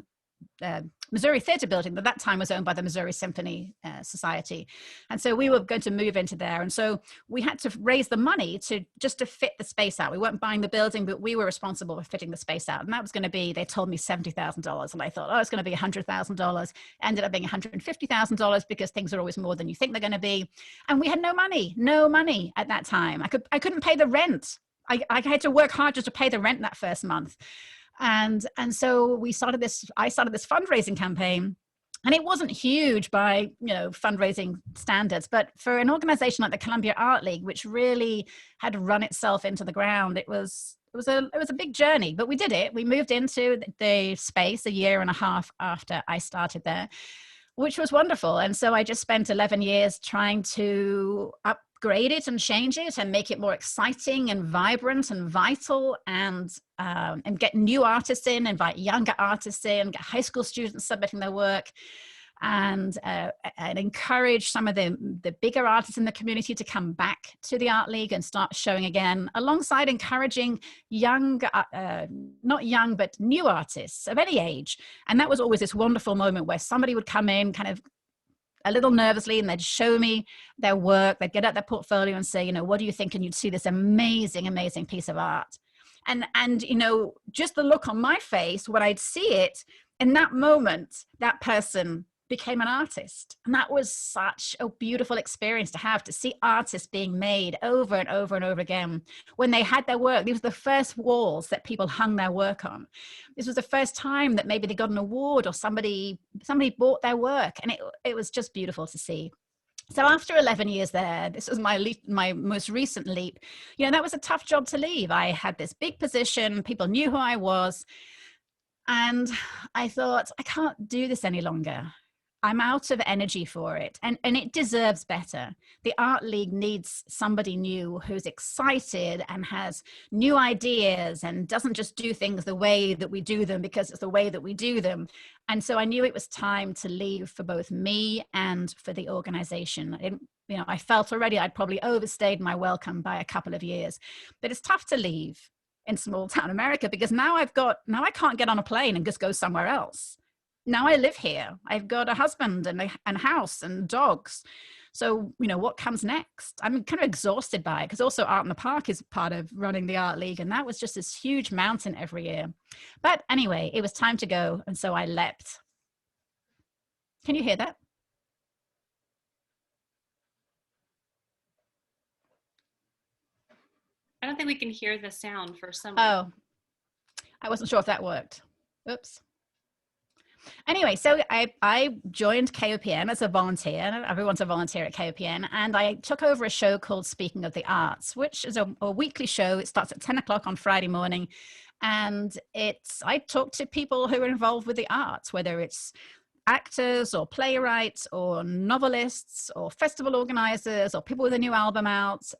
Missouri Theater Building, that time was owned by the Missouri Symphony Society. And so we were going to move into there. And so we had to raise the money to fit the space out. We weren't buying the building, but we were responsible for fitting the space out. And that was going to be, they told me $70,000. And I thought, oh, it's going to be $100,000. Ended up being $150,000 because things are always more than you think they're going to be. And we had no money at that time. I couldn't pay the rent. I had to work hard just to pay the rent that first month. And so I started this fundraising campaign, and it wasn't huge by, fundraising standards, but for an organization like the Columbia Art League, which really had run itself into the ground, it was a big journey, but we did it. We moved into the space a year and a half after I started there, which was wonderful. And so I just spent 11 years trying to upgrade it and change it and make it more exciting and vibrant and vital, and get new artists in, invite younger artists in, get high school students submitting their work, and encourage some of the bigger artists in the community to come back to the Art League and start showing again, alongside encouraging not young, but new artists of any age. And that was always this wonderful moment where somebody would come in kind of a little nervously, and they'd show me their work. They'd get out their portfolio and say, what do you think? And you'd see this amazing, amazing piece of art. And just the look on my face when I'd see it, in that moment, that person became an artist. And that was such a beautiful experience to have, to see artists being made over and over and over again. When they had their work, these were the first walls that people hung their work on. This was the first time that maybe they got an award or somebody bought their work. And it was just beautiful to see. So after 11 years there, this was my most recent leap. That was a tough job to leave. I had this big position. People knew who I was. And I thought, I can't do this any longer. I'm out of energy for it, and it deserves better. The Art League needs somebody new who's excited and has new ideas and doesn't just do things the way that we do them because it's the way that we do them. And so I knew it was time to leave for both me and for the organization. I felt already I'd probably overstayed my welcome by a couple of years, but it's tough to leave in small town America because now I can't get on a plane and just go somewhere else. Now I live here. I've got a husband and a house and dogs. So, what comes next? I'm kind of exhausted by it because also Art in the Park is part of running the Art League. And that was just this huge mountain every year. But anyway, it was time to go. And so I leapt. Can you hear that? I don't think we can hear the sound for some reason. Oh, I wasn't sure if that worked. Oops. Anyway, so I joined KOPN as a volunteer. Everyone's a volunteer at KOPN. And I took over a show called Speaking of the Arts, which is a weekly show. It starts at 10 o'clock on Friday morning. And I talk to people who are involved with the arts, whether it's actors or playwrights or novelists or festival organizers or people with a new album out.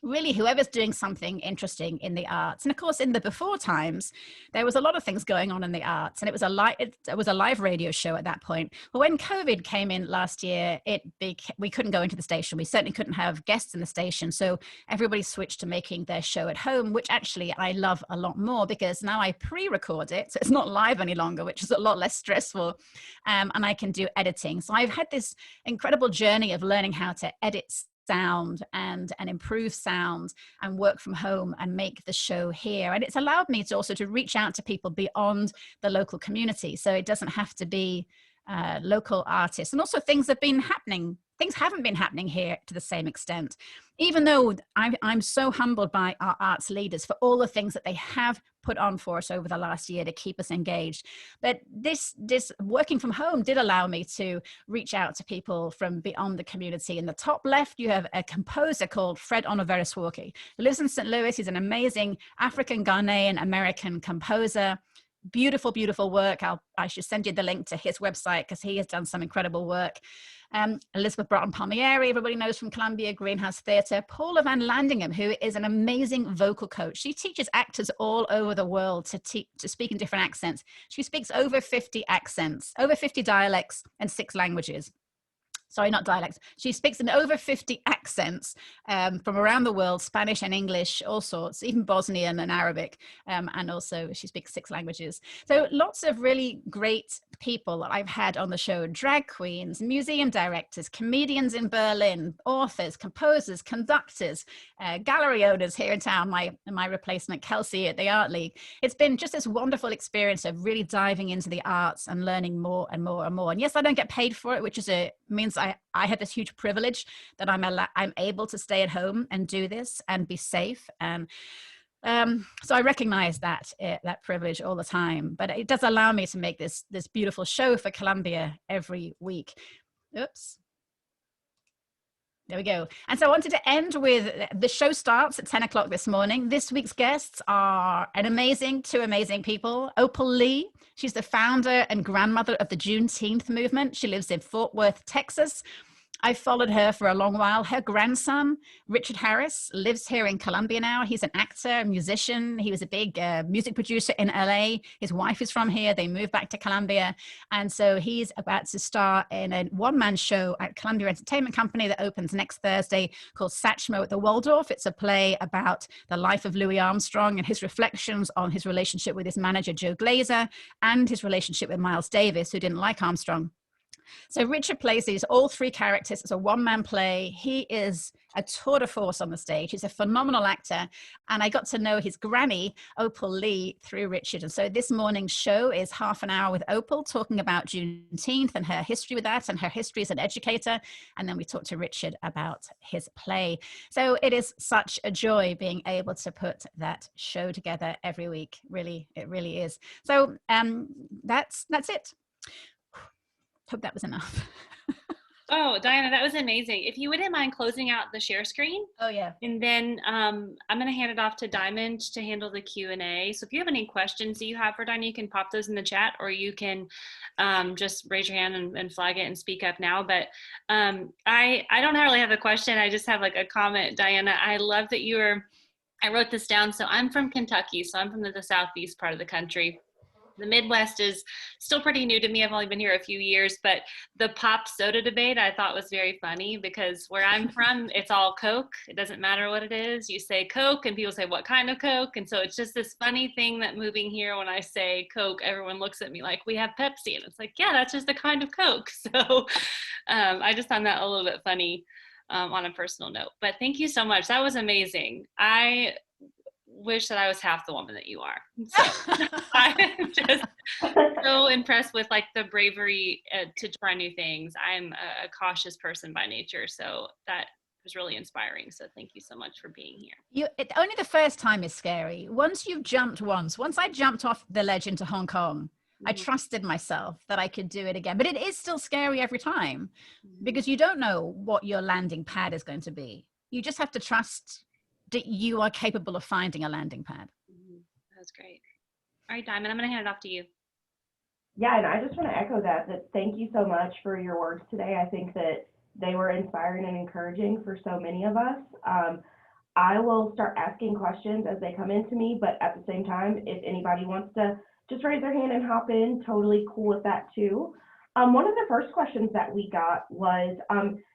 Really whoever's doing something interesting in the arts. And of course, in the before times, there was a lot of things going on in the arts, and it was a live radio show at that point. But when COVID came in last year, we couldn't go into the station. We certainly couldn't have guests in the station. So everybody switched to making their show at home, which actually I love a lot more because now I pre-record it. So it's not live any longer, which is a lot less stressful. And I can do editing. So I've had this incredible journey of learning how to edit sound and improve sound and work from home and make the show here. And it's allowed me to also to reach out to people beyond the local community. So it doesn't have to be local artists, and also things haven't been happening here to the same extent, even though I'm so humbled by our arts leaders for all the things that they have put on for us over the last year to keep us engaged. But this working from home did allow me to reach out to people from beyond the community. In the top left, you have a composer called Fred Onoveriswoki, who lives in St. Louis. He's an amazing African Ghanaian American composer. Beautiful, beautiful work. I should send you the link to his website because he has done some incredible work. Elizabeth Broughton Palmieri, everybody knows from Columbia Greenhouse Theatre. Paula Van Landingham, who is an amazing vocal coach. She teaches actors all over the world to speak in different accents. She speaks over 50 accents, over 50 dialects and 6 languages. Sorry, not dialects. She speaks in over 50 accents from around the world, Spanish and English, all sorts, even Bosnian and Arabic. And also she speaks 6 languages. So lots of really great people that I've had on the show: drag queens, museum directors, comedians in Berlin, authors, composers, conductors, gallery owners here in town, my replacement Kelsey at the Art League. It's been just this wonderful experience of really diving into the arts and learning more and more and more. And yes, I don't get paid for it, which means I have this huge privilege that I'm able to stay at home and do this and be safe. And so I recognize that privilege all the time, but it does allow me to make this beautiful show for Columbia every week. Oops. There we go. And so I wanted to end with, the show starts at 10 o'clock this morning. This week's guests are two amazing people. Opal Lee, she's the founder and grandmother of the Juneteenth movement. She lives in Fort Worth, Texas. I followed her for a long while. Her grandson, Richard Harris, lives here in Columbia now. He's an actor, a musician. He was a big music producer in LA. His wife is from here. They moved back to Columbia. And so he's about to star in a one-man show at Columbia Entertainment Company that opens next Thursday called Satchmo at the Waldorf. It's a play about the life of Louis Armstrong and his reflections on his relationship with his manager, Joe Glazer, and his relationship with Miles Davis, who didn't like Armstrong. So Richard plays these all 3 characters. It's a one-man play. He is a tour de force on the stage. He's a phenomenal actor. And I got to know his granny, Opal Lee, through Richard. And so this morning's show is half an hour with Opal, talking about Juneteenth and her history with that and her history as an educator. And then we talked to Richard about his play. So it is such a joy being able to put that show together every week. Really, it really is. So that's it. Hope that was enough. Oh, Diana, that was amazing. If you wouldn't mind closing out the share screen. Oh, yeah. And then I'm going to hand it off to Diamond to handle the Q&A. So if you have any questions that you have for Diana, you can pop those in the chat, or you can just raise your hand and flag it and speak up now. But I don't really have a question. I just have like a comment. Diana, I love that I wrote this down. So I'm from Kentucky. So I'm from the southeast part of the country. The Midwest is still pretty new to me. I've only been here a few years, but the pop soda debate I thought was very funny, because where I'm from, it's all Coke. It doesn't matter what it is. You say Coke and people say, what kind of Coke? And so it's just this funny thing that moving here, when I say Coke, everyone looks at me like, we have Pepsi. And it's like, yeah, that's just a kind of Coke. So I just found that a little bit funny on a personal note. But thank you so much. That was amazing. I wish that I was half the woman that you are. So I'm just so impressed with like the bravery to try new things. I'm a cautious person by nature, so that was really inspiring. So thank you so much for being here. Only the first time is scary. Once I jumped off the ledge into Hong Kong, I trusted myself that I could do it again. But it is still scary every time, because you don't know what your landing pad is going to be. You just have to trust that you are capable of finding a landing pad. That's great. All right, Diamond, I'm going to hand it off to you. Yeah, and I just want to echo that thank you so much for your words today. I think that they were inspiring and encouraging for so many of us. I will start asking questions as they come into me, but at the same time, if anybody wants to just raise their hand and hop in, totally cool with that too. One of the first questions that we got was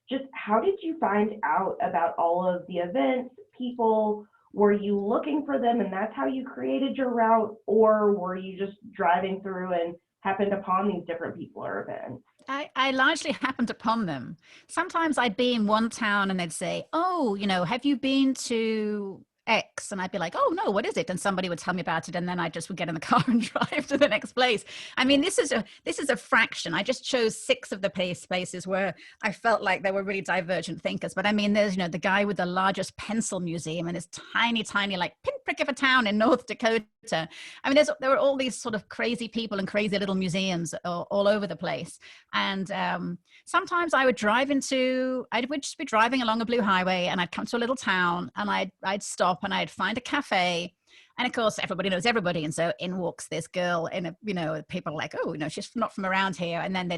just how did you find out about all of the events, people? Were you looking for them and that's how you created your route, or were you just driving through and happened upon these different people or events? I largely happened upon them. Sometimes I'd be in one town and they'd say, "Oh, have you been to X?" And I'd be like, "Oh no, what is it?" And somebody would tell me about it, and then I just would get in the car and drive to the next place. I mean, this is a fraction. I just chose 6 of the places where I felt like they were really divergent thinkers. But I mean, there's the guy with the largest pencil museum in this tiny like pinprick of a town in North Dakota. I mean, there were all these sort of crazy people and crazy little museums all over the place. And sometimes I would just be driving along a blue highway, and I'd come to a little town, and I'd stop and I'd find a cafe. And of course, everybody knows everybody. And so in walks this girl people are like, "Oh, she's not from around here." And then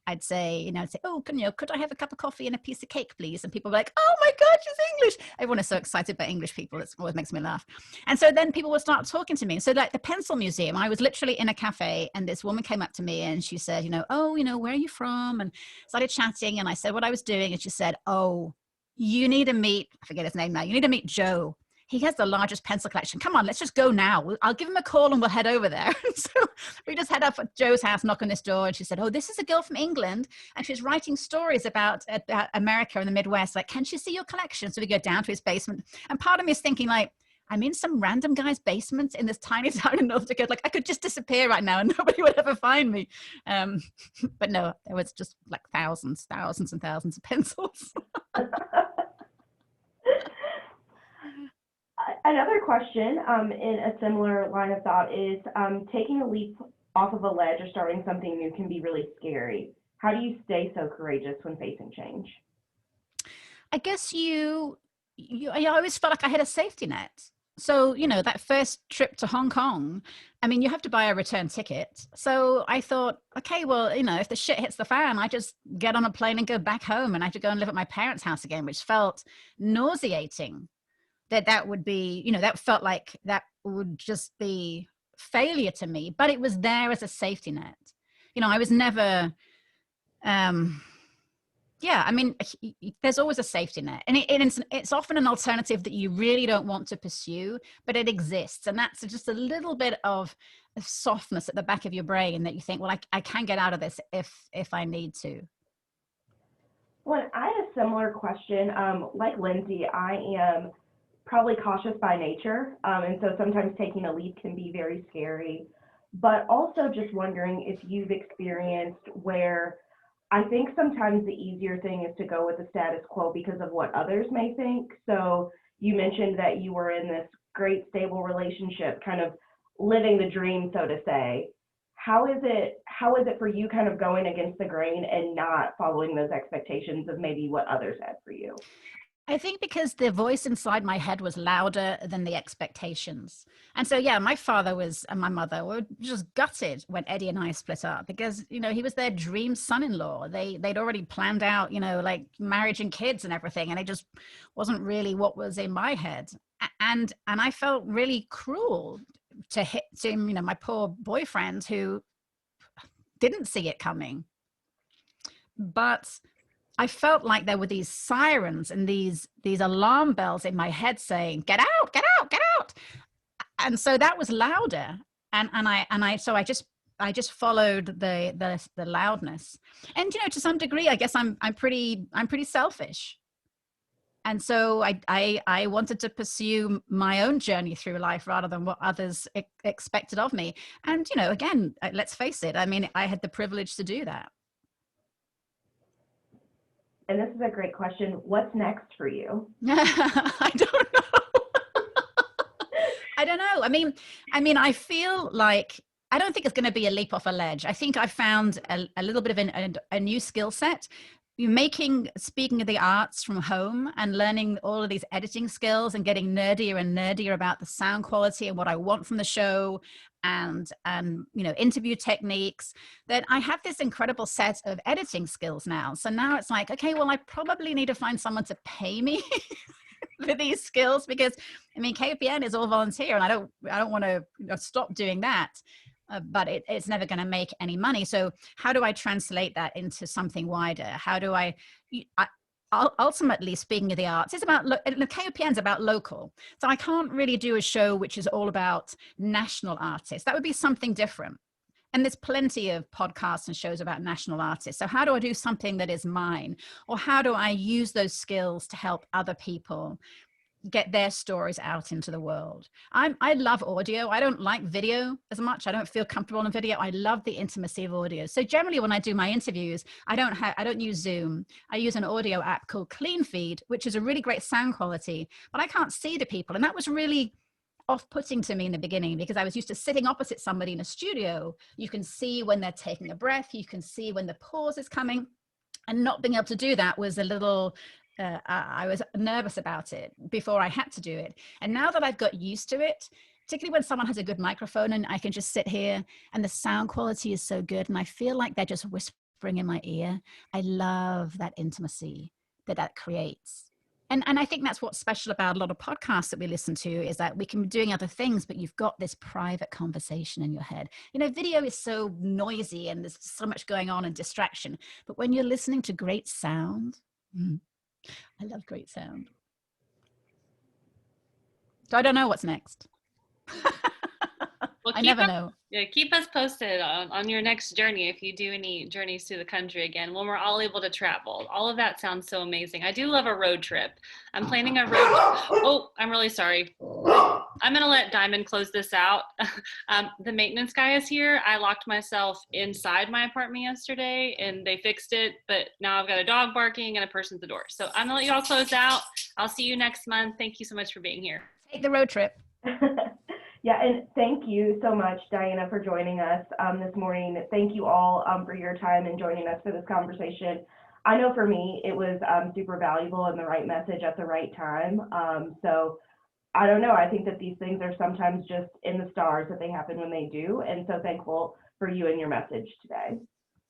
I'd say, "Oh, could I have a cup of coffee and a piece of cake, please?" And people were like, "Oh my God, she's English." Everyone is so excited about English people. It always makes me laugh. And so then people would start talking to me. So like the pencil museum, I was literally in a cafe, and this woman came up to me and she said, "Oh, where are you from?" And started chatting. And I said what I was doing. And she said, "Oh, you need to meet," I forget his name now. "You need to meet Joe. He has the largest pencil collection. Come on, let's just go now. I'll give him a call and we'll head over there." So we just head up at Joe's house, knock on his door. And she said, "Oh, this is a girl from England. And she's writing stories about America and the Midwest. Like, can she see your collection?" So we go down to his basement. And part of me is thinking like, I'm in some random guy's basement in this tiny town in North Dakota. Like I could just disappear right now and nobody would ever find me. But no, there was just like thousands and thousands of pencils. Another question in a similar line of thought is taking a leap off of a ledge or starting something new can be really scary. How do you stay so courageous when facing change? I guess I always felt like I had a safety net. So, that first trip to Hong Kong, I mean, you have to buy a return ticket. So I thought, okay, well, if the shit hits the fan, I just get on a plane and go back home, and I have to go and live at my parents' house again, which felt nauseating. That would be, that felt like that would just be failure to me, but it was there as a safety net. I was never, I mean, there's always a safety net, and it's often an alternative that you really don't want to pursue, but it exists. And that's just a little bit of softness at the back of your brain that you think, well, I can get out of this if I need to. Well, I had a similar question. Like Lindsay, I am probably cautious by nature. And so sometimes taking a leap can be very scary, but also just wondering if you've experienced where I think sometimes the easier thing is to go with the status quo because of what others may think. So you mentioned that you were in this great stable relationship, kind of living the dream, so to say. How is it for you kind of going against the grain and not following those expectations of maybe what others had for you? I think because the voice inside my head was louder than the expectations. And so, yeah, my father and my mother were just gutted when Eddie and I split up because, he was their dream son-in-law. They'd already planned out, like marriage and kids and everything. And it just wasn't really what was in my head. And I felt really cruel to my poor boyfriend who didn't see it coming. But I felt like there were these sirens and these alarm bells in my head saying, "Get out, get out, get out." And so that was louder. And I just followed the loudness. And, to some degree, I guess I'm pretty selfish. And so I wanted to pursue my own journey through life rather than what others expected of me. And, again, let's face it, I mean, I had the privilege to do that. And this is a great question. What's next for you? I don't know. I don't know. I mean, I feel like I don't think it's going to be a leap off a ledge. I think I found a little bit of a new skill set. Speaking of the arts from home and learning all of these editing skills and getting nerdier and nerdier about the sound quality and what I want from the show and interview techniques, that I have this incredible set of editing skills now. So now it's like, okay, well, I probably need to find someone to pay me for these skills because KPN is all volunteer and I don't want to stop doing that. But it's never going to make any money. So how do I translate that into something wider? How do I ultimately, speaking of the arts, it's about KOPN is about local. So I can't really do a show which is all about national artists. That would be something different. And there's plenty of podcasts and shows about national artists. So how do I do something that is mine? Or how do I use those skills to help other people get their stories out into the world? I love audio. I don't like video as much. I don't feel comfortable in video. I love the intimacy of audio. So generally when I do my interviews, I don't use Zoom. I use an audio app called Clean Feed, which is a really great sound quality, but I can't see the people. And that was really off-putting to me in the beginning, because I was used to sitting opposite somebody in a studio. You can see when they're taking a breath, you can see when the pause is coming, and not being able to do that was a little, I was nervous about it before I had to do it. And now that I've got used to it, particularly when someone has a good microphone and I can just sit here and the sound quality is so good and I feel like they're just whispering in my ear, I love that intimacy that creates. And I think that's what's special about a lot of podcasts that we listen to, is that we can be doing other things, but you've got this private conversation in your head. You know, video is so noisy and there's so much going on and distraction. But when you're listening to great sound, I love great sound. So I don't know what's next. Well, I never know. Yeah, keep us posted on your next journey if you do any journeys through the country again, when we're all able to travel. All of that sounds so amazing. I do love a road trip. I'm planning a road Oh, I'm really sorry. I'm going to let Diamond close this out. The maintenance guy is here. I locked myself inside my apartment yesterday and they fixed it, but now I've got a dog barking and a person at the door. So I'm going to let you all close out. I'll see you next month. Thank you so much for being here. Take the road trip. Yeah, and thank you so much, Diana, for joining us this morning. Thank you all for your time and joining us for this conversation. I know for me, it was super valuable and the right message at the right time. So I don't know, I think that these things are sometimes just in the stars that they happen when they do. And so thankful for you and your message today.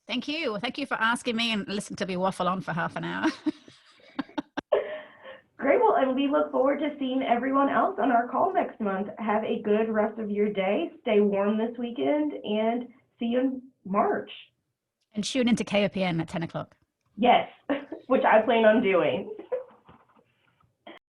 Thank you. Thank you for asking me and listening to me waffle on for half an hour. Great. Well, and we look forward to seeing everyone else on our call next month. Have a good rest of your day. Stay warm this weekend and see you in March. And tune into KOPN at 10 o'clock. Yes, which I plan on doing.